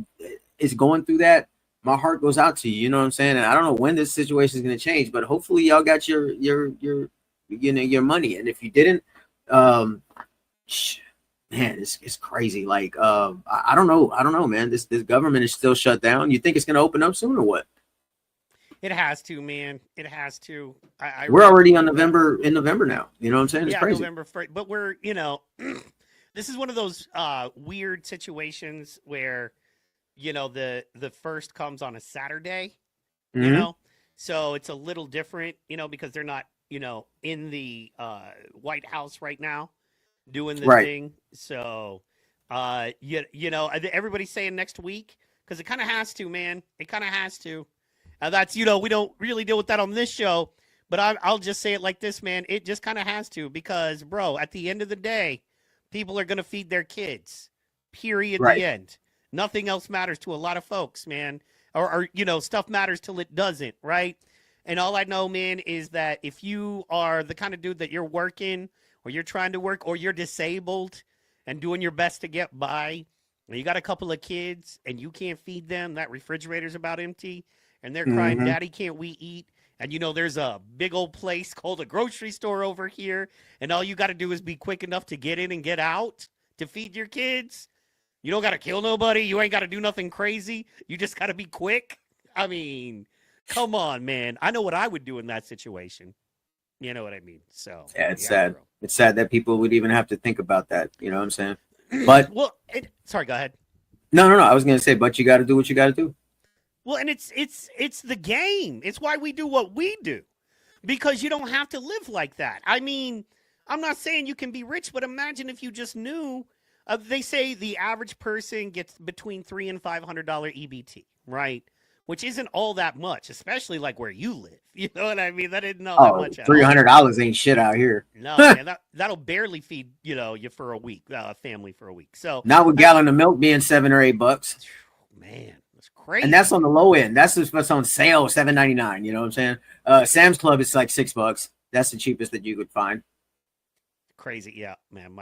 is going through that, my heart goes out to you. You know what I'm saying? And I don't know when this situation is going to change, but hopefully y'all got your money. And if you didn't, man, it's crazy. Like, I don't know, man. This government is still shut down. You think it's going to open up soon or what? It has to, man. It has to. We're already in November now. You know what I'm saying? It's crazy. November 1st. But we're, this is one of those weird situations where, the first comes on a Saturday, so it's a little different, because they're not, in the White House right now doing the thing. So, everybody's saying next week because it kind of has to, man. It kind of has to. That's, we don't really deal with that on this show, but I'll just say it like this, man. It just kind of has to because, bro, at the end of the day, people are going to feed their kids, period, the end. Nothing else matters to a lot of folks, man. Or stuff matters till it doesn't, right? And all I know, man, is that if you are the kind of dude that you're working or you're trying to work or you're disabled and doing your best to get by, and you got a couple of kids and you can't feed them, that refrigerator's about empty, and they're crying, Daddy, can't we eat? And, there's a big old place called a grocery store over here, and all you got to do is be quick enough to get in and get out to feed your kids. You don't got to kill nobody. You ain't got to do nothing crazy. You just got to be quick. I mean, come on, man. I know what I would do in that situation. You know what I mean? So yeah, it's sad. Bro. It's sad that people would even have to think about that. You know what I'm saying? But sorry, go ahead. No. I was gonna say, but you got to do what you got to do. Well, and it's the game. It's why we do what we do, because you don't have to live like that. I mean, I'm not saying you can be rich, but imagine if you just knew. They say the average person gets between $300 and $500 EBT, right? Which isn't all that much, especially like where you live. You know what I mean? That isn't all that much. $300 ain't shit out here. No, man, that'll barely feed you for a week, a family for a week. So not with a gallon of milk being $7 or $8. Man, that's crazy. And that's on the low end. That's what's on sale, $7.99. You know what I'm saying? Sam's Club is like $6. That's the cheapest that you could find. Crazy, yeah, man.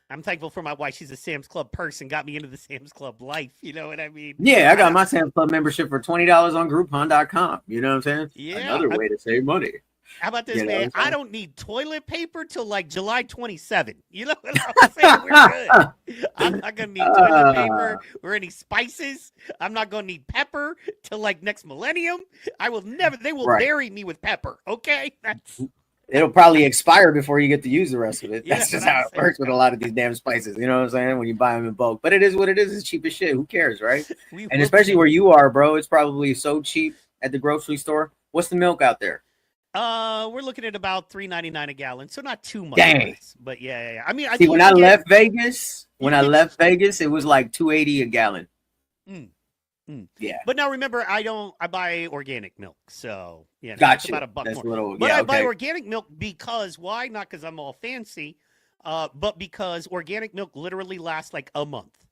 I'm thankful for my wife. She's a Sam's Club person. Got me into the Sam's Club life. You know what I mean? Yeah, I got my Sam's Club membership for $20 on Groupon.com. You know what I'm saying? Yeah. Another way to save money. How about this, man? I don't need toilet paper till like July 27. You know what I'm saying? We're good. I'm not going to need toilet paper or any spices. I'm not going to need pepper till like next millennium. They will bury me with pepper. Okay? It'll probably expire before you get to use the rest of it. That's just how it works with a lot of these damn spices. You know what I'm saying? When you buy them in bulk. But it is what it is. It's cheap as shit. Who cares, right? And especially where you are, bro, it's probably so cheap at the grocery store. What's the milk out there? We're looking at about $3.99 a gallon, so not too much. Dang. But yeah. I mean, when I left Vegas, it was like $2.80 a gallon. Yeah. But now remember, I buy organic milk, so yeah, gotcha. It's about $1 That's more. I buy organic milk because why? Not because I'm all fancy. but because organic milk literally lasts like a month.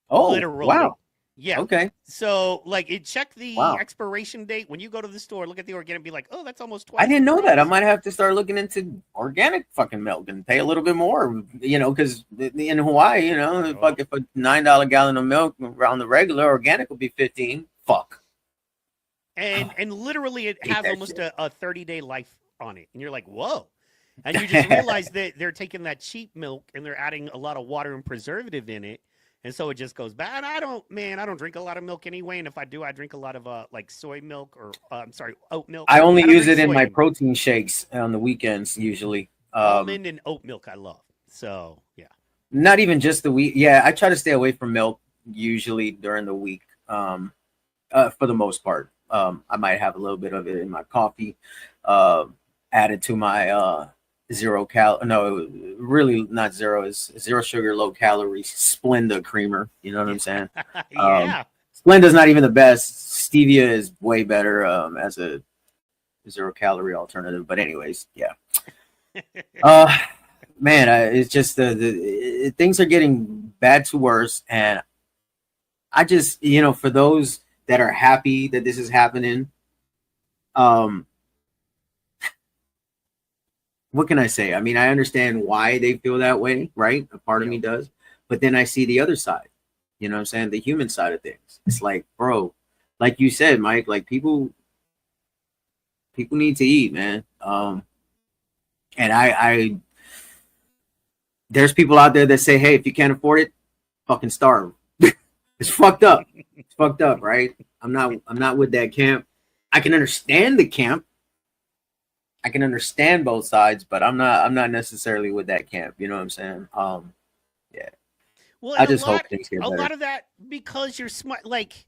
Oh, literally. wow. Yeah. Okay. So, like, check the Wow. expiration date when you go to the store. Look at the organic, be like, oh, that's almost twice. I didn't the know that. I price. might have to start looking into organic fucking milk and pay a little bit more, you know, because in Hawaii, you know, if a $9 gallon of milk around the regular organic will be 15. Fuck. And literally, it Hate has that almost shit. a 30-day life on it, and you're like, whoa. And you just realize that they're taking that cheap milk and they're adding a lot of water and preservative in it. And so it just goes bad. I don't drink a lot of milk anyway. And if I do, I drink a lot of like soy milk or oat milk. I only don't use drink it in soy my anymore. protein shakes on the weekends usually. Almond and oat milk I love. So, yeah. Not even just the week. Yeah, I try to stay away from milk usually during the week for the most part. I might have a little bit of it in my coffee, added to my really not zero, is zero sugar, low calorie Splenda creamer. You know what I'm saying? Yeah. Splenda's not even the best. Stevia is way better as a zero calorie alternative. But anyways, yeah. Man, it's just things are getting bad to worse, and I just, you know, for those that are happy that this is happening, what can I say? I mean, I understand why they feel that way, right? A part of me does, but then I see the other side. You know what I'm saying? The human side of things. It's like, bro, like you said, Mike, like people need to eat, man. And I there's people out there that say, hey, if you can't afford it, fucking starve. It's fucked up. It's fucked up, right? I'm not with that camp. I can understand the camp. I can understand both sides, but I'm not necessarily with that camp. You know what I'm saying? Yeah. Well, I just hope things get a better. lot of that because you're smart. Like,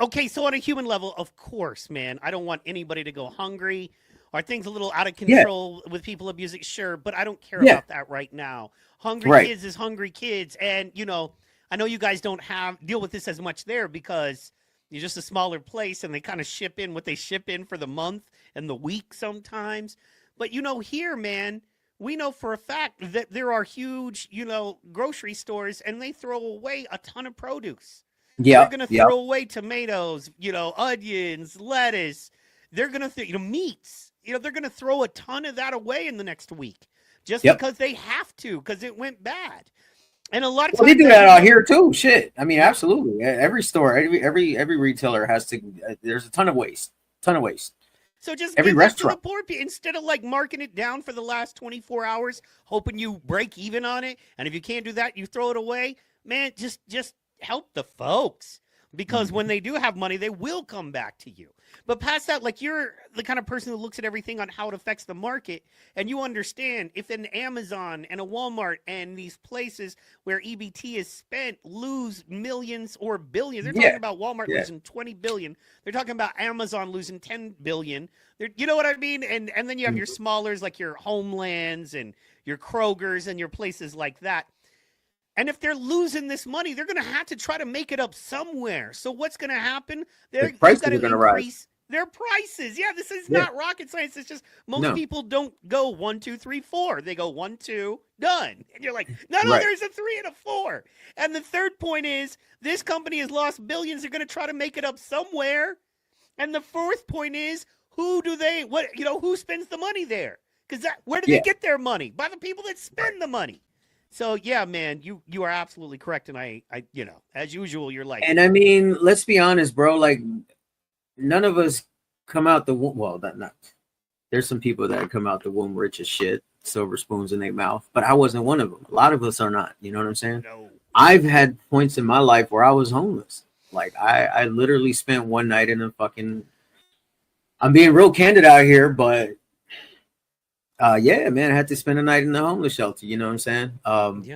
okay, so on a human level, of course, man, I don't want anybody to go hungry. Are things a little out of control with people abusing? Sure, but I don't care about that right now. Hungry kids is hungry kids, and you know, I know you guys don't deal with this as much there because you're just a smaller place, and they kind of ship in what they ship in for the month and the week sometimes. But you know, here, man, we know for a fact that there are huge, you know, grocery stores, and they throw away a ton of produce. Yeah, they're gonna throw away tomatoes, you know, onions, lettuce. They're gonna, meats. You know, they're gonna throw a ton of that away in the next week, just because they have to, because it went bad. And a lot of times they do that out here too. Shit, I mean, absolutely. Every store, every retailer has to. There's a ton of waste. So just every give restaurant to the poor people instead of like marking it down for the last 24 hours, hoping you break even on it. And if you can't do that, you throw it away. Man, just help the folks, because when they do have money, they will come back to you. But past that, like, you're the kind of person who looks at everything on how it affects the market, and you understand if an Amazon and a Walmart and these places where EBT is spent lose millions or billions. They're talking about Walmart losing 20 billion. They're talking about Amazon losing 10 billion. You know what I mean? And then you have your smallers like your Homelands and your Krogers and your places like that. And if they're losing this money, they're going to have to try to make it up somewhere. So what's going to happen? The prices are going to rise. Their prices. Yeah, this is not rocket science. It's just most people don't go 1, 2, 3, 4. They go 1, 2, done. And you're like, no, there's a 3 and a 4. And the third point is this company has lost billions. They're going to try to make it up somewhere. And the fourth point is who spends the money there? Because where do they get their money? By the people that spend the money. So yeah, man, you are absolutely correct, and I you know, as usual, you're like. And I mean, let's be honest, bro. Like, none of us come out the womb. Well, not. There's some people that come out the womb rich as shit, silver spoons in their mouth. But I wasn't one of them. A lot of us are not. You know what I'm saying? No. I've had points in my life where I was homeless. Like I literally spent one night in a fucking. I'm being real candid out here, but. Yeah, man, I had to spend a night in the homeless shelter. You know what I'm saying?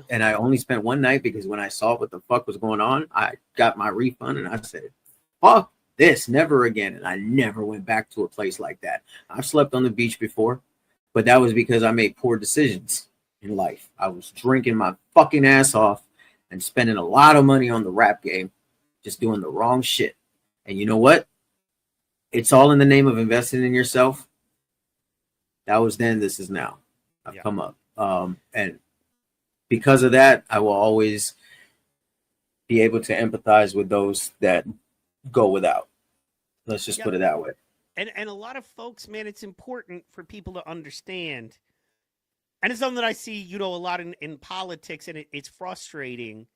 And I only spent one night because when I saw what the fuck was going on, I got my refund and I said, fuck this, never again. And I never went back to a place like that. I've slept on the beach before, but that was because I made poor decisions in life. I was drinking my fucking ass off and spending a lot of money on the rap game, just doing the wrong shit. And you know what? It's all in the name of investing in yourself. That was then, this is now. I've come up. And because of that, I will always be able to empathize with those that go without. Let's just put it that way. And a lot of folks, man, it's important for people to understand. And it's something that I see, you know, a lot in politics, and it's frustrating.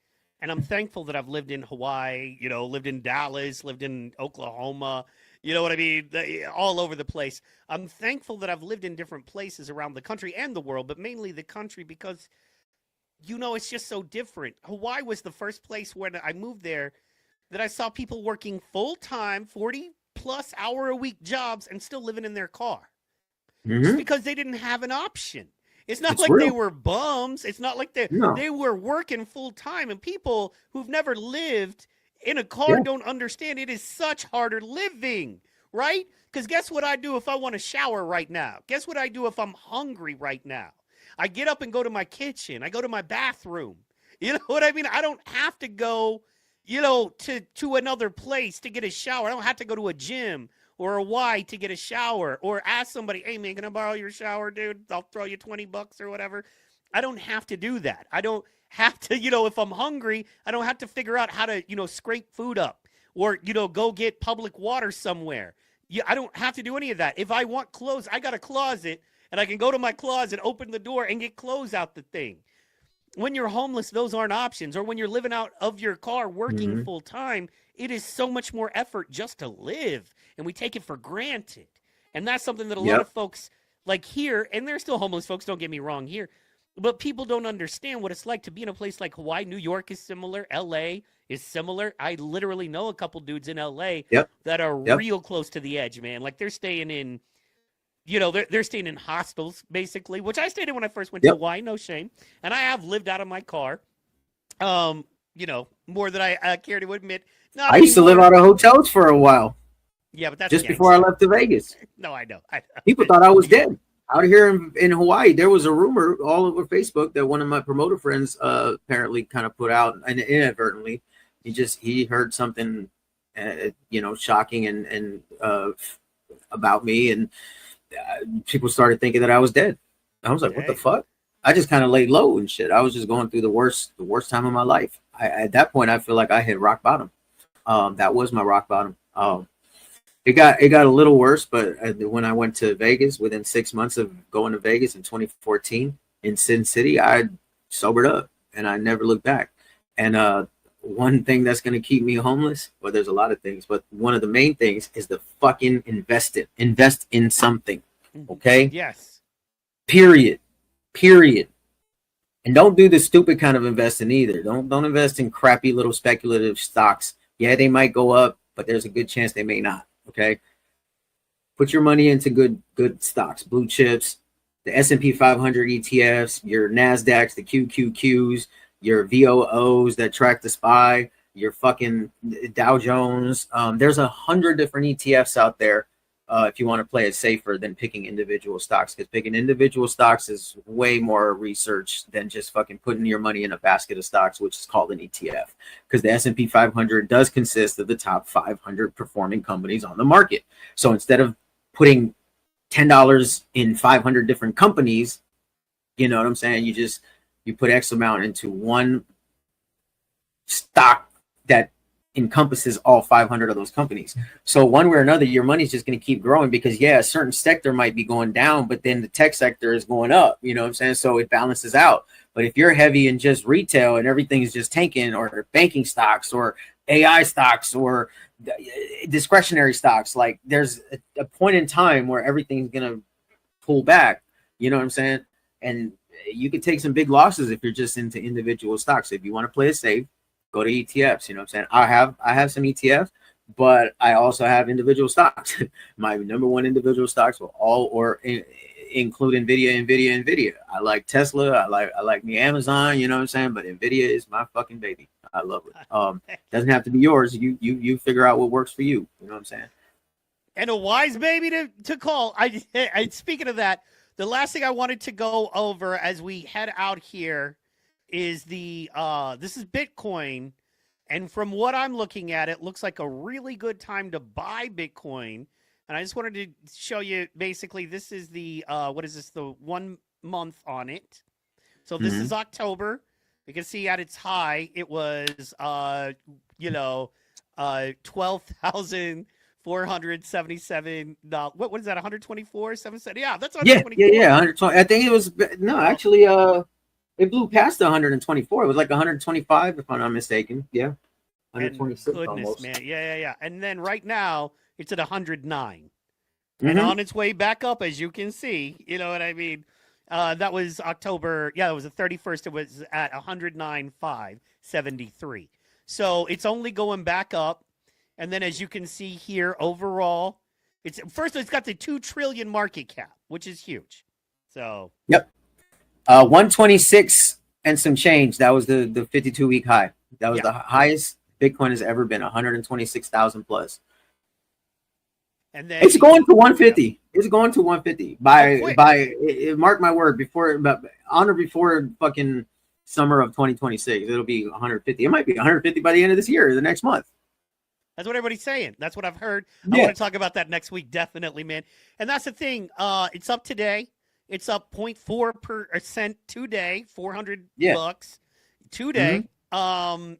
And I'm thankful that I've lived in Hawaii, you know, lived in Dallas, lived in Oklahoma, you know what I mean? All over the place. I'm thankful that I've lived in different places around the country and the world, but mainly the country, because, you know, it's just so different. Hawaii was the first place when I moved there that I saw people working full-time, 40-plus hour a week jobs and still living in their car. Just because they didn't have an option. It's not like they were bums. It's not like they were working full-time. And people who've never lived in a car don't understand it is such harder living, right? Because guess what I do if I want to shower right now? Guess what I do if I'm hungry right now? I get up and go to my kitchen. I go to my bathroom. You know what I mean? I don't have to go, you know, to another place to get a shower. I don't have to go to a gym or a Y to get a shower, or ask somebody, hey, man, can I borrow your shower, dude? I'll throw you $20 or whatever. I don't have to do that. I don't have to, you know, if I'm hungry, I don't have to figure out how to, you know, scrape food up or, you know, go get public water somewhere. I don't have to do any of that. If I want clothes, I got a closet, and I can go to my closet, open the door, and get clothes out the thing. When you're homeless, those aren't options. Or when you're living out of your car working full time, it is so much more effort just to live, and we take it for granted. And that's something that a lot of folks like here, and there's still homeless folks, don't get me wrong here, but people don't understand what it's like to be in a place like Hawaii. New York is similar. L.A. is similar. I literally know a couple dudes in L.A. that are real close to the edge, man. Like they're staying in, you know, they're staying in hostels, basically, which I stayed in when I first went to Hawaii, no shame. And I have lived out of my car, you know, more than I care to admit. I used to live out of hotels for a while. Yeah, but that's just before I left to Vegas. No, I know. People thought I was dead. Out here in Hawaii, there was a rumor all over Facebook that one of my promoter friends apparently kind of put out, and inadvertently, he heard something, you know, shocking and about me, and people started thinking that I was dead. I was like, what the fuck? I just kind of laid low and shit. I was just going through the worst time of my life. At that point, I feel like I hit rock bottom. That was my rock bottom. It got a little worse, but when I went to Vegas, within 6 months of going to Vegas in 2014 in Sin City, I sobered up and I never looked back. And one thing that's going to keep me homeless, well, there's a lot of things, but one of the main things is the fucking invest in something. Okay. Yes. Period. And don't do the stupid kind of investing either. Don't invest in crappy little speculative stocks. Yeah, they might go up, but there's a good chance they may not. Okay. Put your money into good stocks, blue chips, the S&P 500 ETFs, your NASDAQs, the QQQs, your VOOs that track the SPY, your fucking Dow Jones. There's 100 different ETFs out there. If you want to play it safer than picking individual stocks, because picking individual stocks is way more research than just fucking putting your money in a basket of stocks, which is called an ETF. Because the S&P 500 does consist of the top 500 performing companies on the market. So instead of putting $10 in 500 different companies, you know what I'm saying? You put X amount into one stock that encompasses all 500 of those companies. So one way or another, your money's just going to keep growing because a certain sector might be going down, but then the tech sector is going up, you know what I'm saying? So it balances out. But if you're heavy in just retail and everything is just tanking, or banking stocks or AI stocks or discretionary stocks, like there's a point in time where everything's going to pull back, you know what I'm saying? And you could take some big losses if you're just into individual stocks. If you want to play it safe, go to ETFs. You know what I'm saying? I have some ETFs, but I also have individual stocks. My number one individual stocks will include Nvidia. I like Tesla. I like me Amazon. You know what I'm saying? But Nvidia is my fucking baby. I love it. Doesn't have to be yours. You figure out what works for you. You know what I'm saying? And a wise baby to call. I speaking of that, the last thing I wanted to go over as we head out here is this is Bitcoin, and from what I'm looking at, it looks like a really good time to buy Bitcoin. And I just wanted to show you, basically, this is the what is this, the 1 month on it. So this is October. You can see at its high, it was, 12,477. What is that? 124, 770. Yeah, that's 124. Yeah. 120. I think it was actually. It blew past the 124. It was like 125, if I'm not mistaken. Yeah, 126 goodness, almost. man. Yeah. And then right now, it's at 109. And on its way back up, as you can see. You know what I mean? That was October. Yeah, it was the 31st. It was at 109,573. So it's only going back up. And then as you can see here, overall, it's got the 2 trillion market cap, which is huge. So. Yep. 126 and some change. That was the 52-week high. That was the highest Bitcoin has ever been, 126,000 plus. And then it's going to 150. It's going to 150 by mark my word, before fucking summer of 2026. It'll be 150. It might be 150 by the end of this year or the next month. That's what everybody's saying. That's what I've heard. I want to talk about that next week, definitely, man. And that's the thing. It's up today. It's up 0.4% today, $400 today. And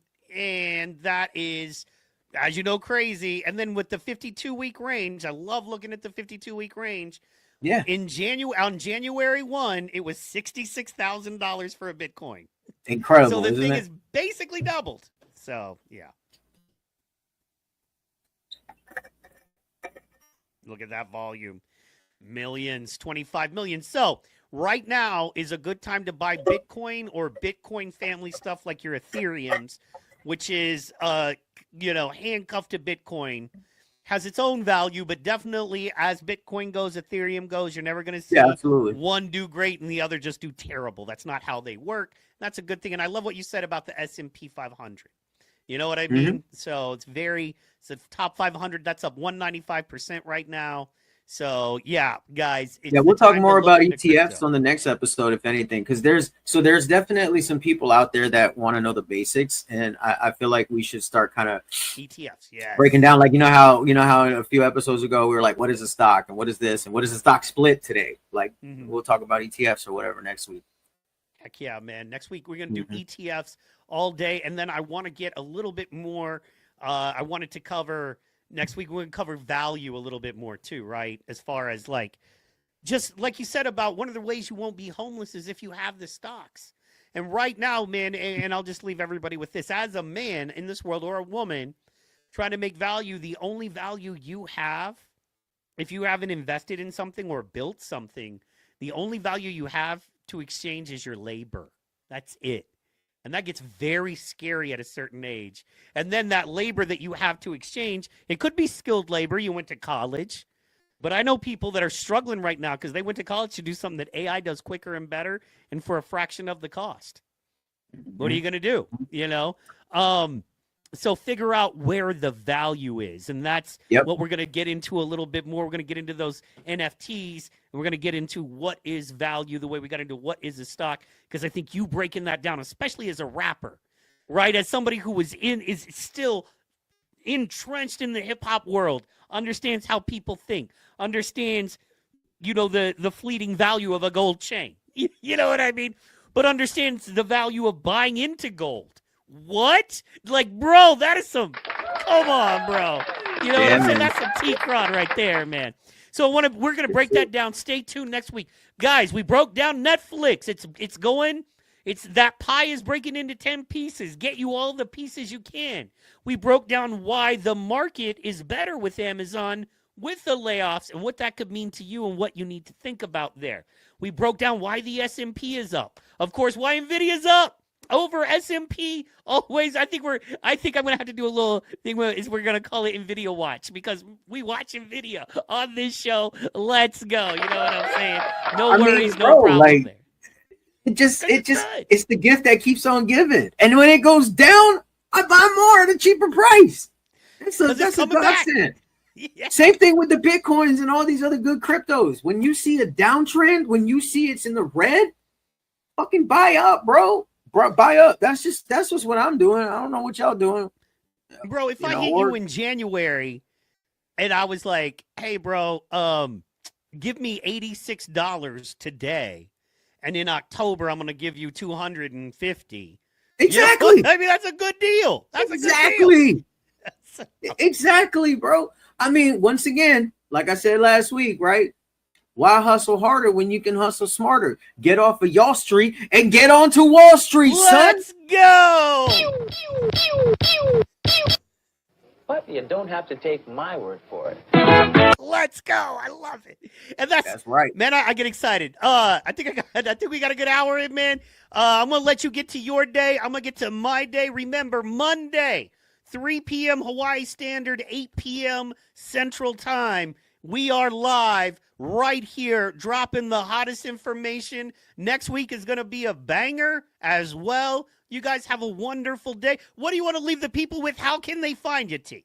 that is, as you know, crazy. And then with the 52-week range, I love looking at the 52-week range. Yeah. On January 1, it was $66,000 for a Bitcoin. Incredible. So the thing is basically doubled. So, yeah. Look at that volume. Millions, 25 million. So right now is a good time to buy Bitcoin or Bitcoin family stuff like your Ethereums, which is, handcuffed to Bitcoin, has its own value, but definitely as Bitcoin goes, Ethereum goes, you're never going to see one do great and the other just do terrible. That's not how they work. That's a good thing. And I love what you said about the S&P 500. You know what I mean? So it's the top 500. That's up 195% right now. So yeah, guys. We'll talk more about ETFs on the next episode, if anything, because there's definitely some people out there that want to know the basics, and I feel like we should start kind of ETFs, breaking down, like you know how a few episodes ago we were like, what is a stock and what is this and what is a stock split today? Like we'll talk about ETFs or whatever next week. Heck yeah, man! Next week we're gonna do ETFs all day, and then I want to get a little bit more. I wanted to cover. Next week, we're going to cover value a little bit more too, right? As far as just like you said about one of the ways you won't be homeless is if you have the stocks. And right now, man, and I'll just leave everybody with this. As a man in this world or a woman trying to make value, the only value you have, if you haven't invested in something or built something, the only value you have to exchange is your labor. That's it. And that gets very scary at a certain age. And then that labor that you have to exchange, it could be skilled labor. You went to college. But I know people that are struggling right now because they went to college to do something that AI does quicker and better and for a fraction of the cost. What are you going to do? So figure out where the value is. And that's what we're going to get into a little bit more. We're going to get into those NFTs. And we're going to get into what is value, the way we got into what is a stock. Because I think you breaking that down, especially as a rapper, right? As somebody who is still entrenched in the hip-hop world, understands how people think, understands, the fleeting value of a gold chain. You know what I mean? But understands the value of buying into gold. What? Bro, that is some. Come on, bro. You know what I'm saying? That's some T Qron right there, man. So we're gonna break that down. Stay tuned next week, guys. We broke down Netflix. It's going. It's that pie is breaking into 10 pieces. Get you all the pieces you can. We broke down why the market is better with Amazon with the layoffs and what that could mean to you and what you need to think about there. We broke down why the S&P is up. Of course, why Nvidia's up. Over S&P always. I think I'm gonna have to do a little thing where we're gonna call it NVIDIA Watch because we watch NVIDIA on this show. Let's go. You know what I'm saying? No worries, no problem there. It's the gift that keeps on giving. And when it goes down, I buy more at a cheaper price. That's a godsend. Yeah. Same thing with the Bitcoins and all these other good cryptos. When you see a downtrend, when you see it's in the red, fucking buy up, bro. Buy up. That's just what I'm doing. I don't know what y'all doing. Bro, if I hit you in January and I was like, hey, bro, give me $86 today and in October I'm going to give you 250. Exactly. You know? I mean, that's a good deal. That's exactly. A good deal. Exactly, bro. I mean, once again, like I said last week, right? Why hustle harder when you can hustle smarter? Get off of y'all street and get onto Wall Street, Let's son. Go. But you don't have to take my word for it. Let's go. I love it. And that's right. Man, I get excited. I think we got a good hour in, man. I'm going to let you get to your day. I'm going to get to my day. Remember, Monday, 3 p.m. Hawaii Standard, 8 p.m. Central Time. We are live right here, dropping the hottest information. Next week is going to be a banger as well. You guys have a wonderful day. What do you want to leave the people with? How can they find you, T?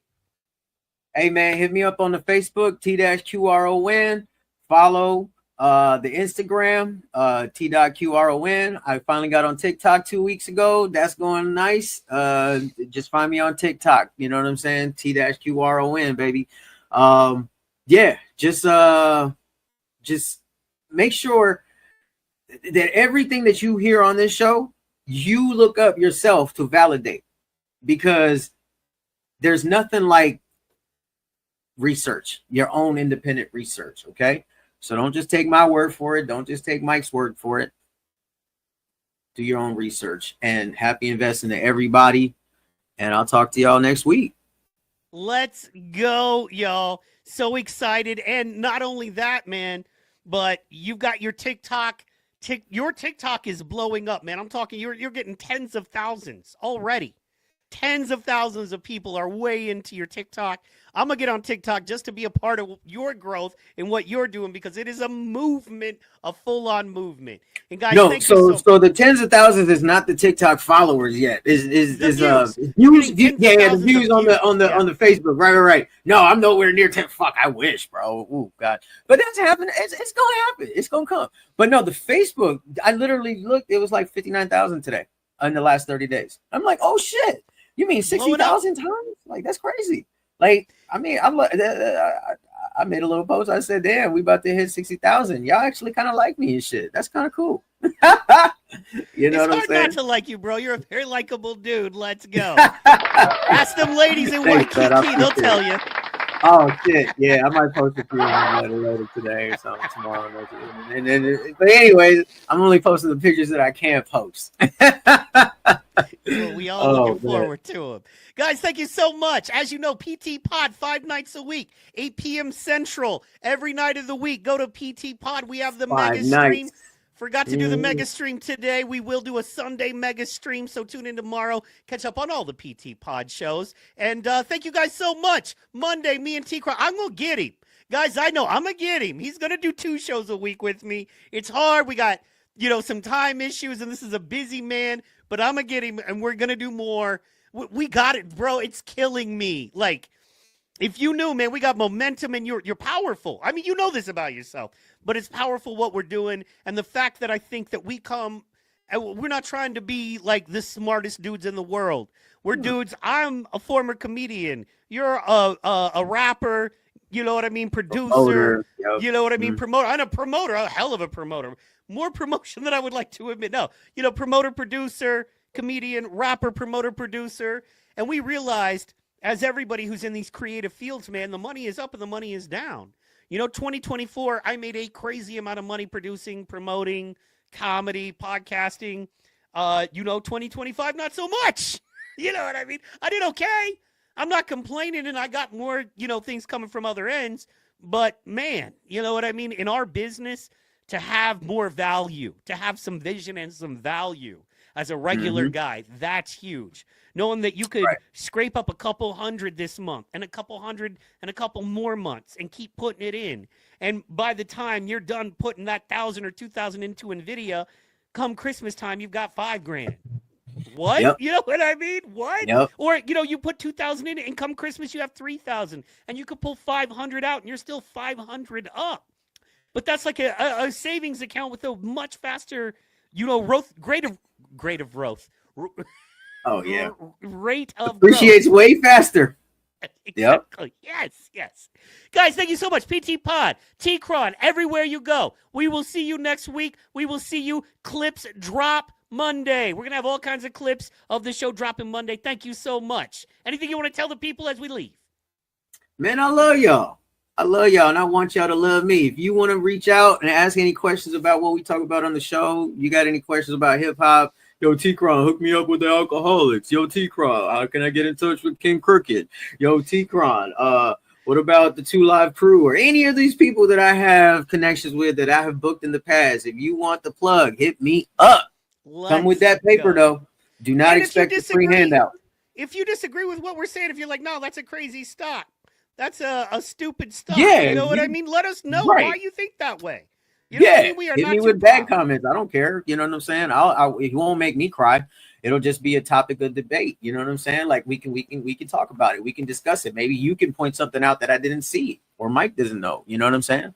Hey, man, hit me up on the Facebook, T-Qron. Follow the Instagram, T.Qron. I finally got on TikTok 2 weeks ago. That's going nice. Just find me on TikTok. You know what I'm saying? T-Qron, baby. Yeah, just make sure that everything that you hear on this show, you look up yourself to validate, because there's nothing like research, your own independent research. Okay. So don't just take my word for it. Don't just take Mike's word for it. Do your own research, and happy investing to everybody. And I'll talk to y'all next week. Let's go, y'all. So excited. And not only that, man, but you've got your TikTok. Your TikTok is blowing up, man. I'm talking, you're getting tens of thousands already. Tens of thousands of people are way into your TikTok. I'm going to get on TikTok just to be a part of your growth and what you're doing, because it is a movement, a full-on movement. And guys, no, so the tens of thousands is not the TikTok followers yet. Is views? The views on the Facebook. Right. No, I'm nowhere near 10. Fuck, I wish, bro. Oh God. But that's happening. It's gonna happen. It's gonna come. But no, the Facebook, I literally looked, it was like 59,000 today in the last 30 days. I'm like, oh shit. You mean 60,000 times? Like, that's crazy. Like, I mean, I made a little post. I said, damn, we about to hit 60,000. Y'all actually kind of like me and shit. That's kind of cool. You know it's what I'm hard saying? not to like you, bro. You're a very likable dude. Let's go. Ask them ladies in Waikiki. They'll tell you. Oh, shit. Yeah, I might post a few of them later today or something tomorrow. But anyways, I'm only posting the pictures that I can post. Well, we all looking forward to them. Guys, thank you so much. As you know, PT Pod 5 nights a week, 8 p.m. Central, every night of the week. Go to PT Pod. We have the mega stream. Forgot to do the mega stream today. We will do a Sunday mega stream, so tune in tomorrow. Catch up on all the PT Pod shows. And thank you guys so much. Monday, me and T Qron, I'm going to get him. Guys, I know I'm going to get him. He's going to do 2 shows a week with me. It's hard. We got, some time issues, and this is a busy man. But I'm going to get him, and we're going to do more. We got it, bro. It's killing me. Like, if you knew, man, we got momentum, and you're powerful. I mean, you know this about yourself. But it's powerful what we're doing. And the fact that I think that we're not trying to be like the smartest dudes in the world. We're dudes. I'm a former comedian. You're a rapper. You know what I mean? Producer. Promoter, yep. You know what I mean? Promoter. I'm a promoter, a hell of a promoter. More promotion than I would like to admit. No, promoter, producer, comedian, rapper, promoter, producer. And we realized, as everybody who's in these creative fields, man, the money is up and the money is down. 2024, I made a crazy amount of money producing, promoting, comedy, podcasting. 2025, not so much. You know what I mean? I did okay. I'm not complaining, and I got more, things coming from other ends. But, man, you know what I mean? In our business, to have more value, to have some vision and some value as a regular guy, that's huge. Knowing that you could scrape up a couple hundred this month and a couple hundred and a couple more months and keep putting it in. And by the time you're done putting that 1,000 or 2,000 into NVIDIA, come Christmas time, you've got $5,000. What? Yep. You know what I mean? What? Yep. Or, you put 2,000 in it, and come Christmas, you have 3,000, and you could pull 500 out, and you're still 500 up. But that's like a savings account with a much faster, rate of growth. Oh, yeah. Rate of appreciates growth. way faster. Exactly. Yep. Yes. Guys, thank you so much. PT Pod, T Qron, everywhere you go. We will see you next week. We will see you. Clips drop Monday. We're going to have all kinds of clips of the show dropping Monday. Thank you so much. Anything you want to tell the people as we leave? Man, I love y'all. And I want y'all to love me. If you want to reach out and ask any questions about what we talk about on the show, you got any questions about hip hop, yo, T Qron, hook me up with the alcoholics. Yo, T Qron, how can I get in touch with King Crooked? Yo, T Qron, what about the 2 Live Crew or any of these people that I have connections with that I have booked in the past? If you want the plug, hit me up. Come with that paper, though. Do not expect a free handout. If you disagree with what we're saying, if you're like, no, that's a crazy stock. That's a stupid stock. Yeah, you know what I mean? Let us know why you think that way. You know what I mean? We are hit not me with bad comments. I don't care. You know what I'm saying? It won't make me cry. It'll just be a topic of debate. You know what I'm saying? Like we can talk about it. We can discuss it. Maybe you can point something out that I didn't see or Mike doesn't know. You know what I'm saying?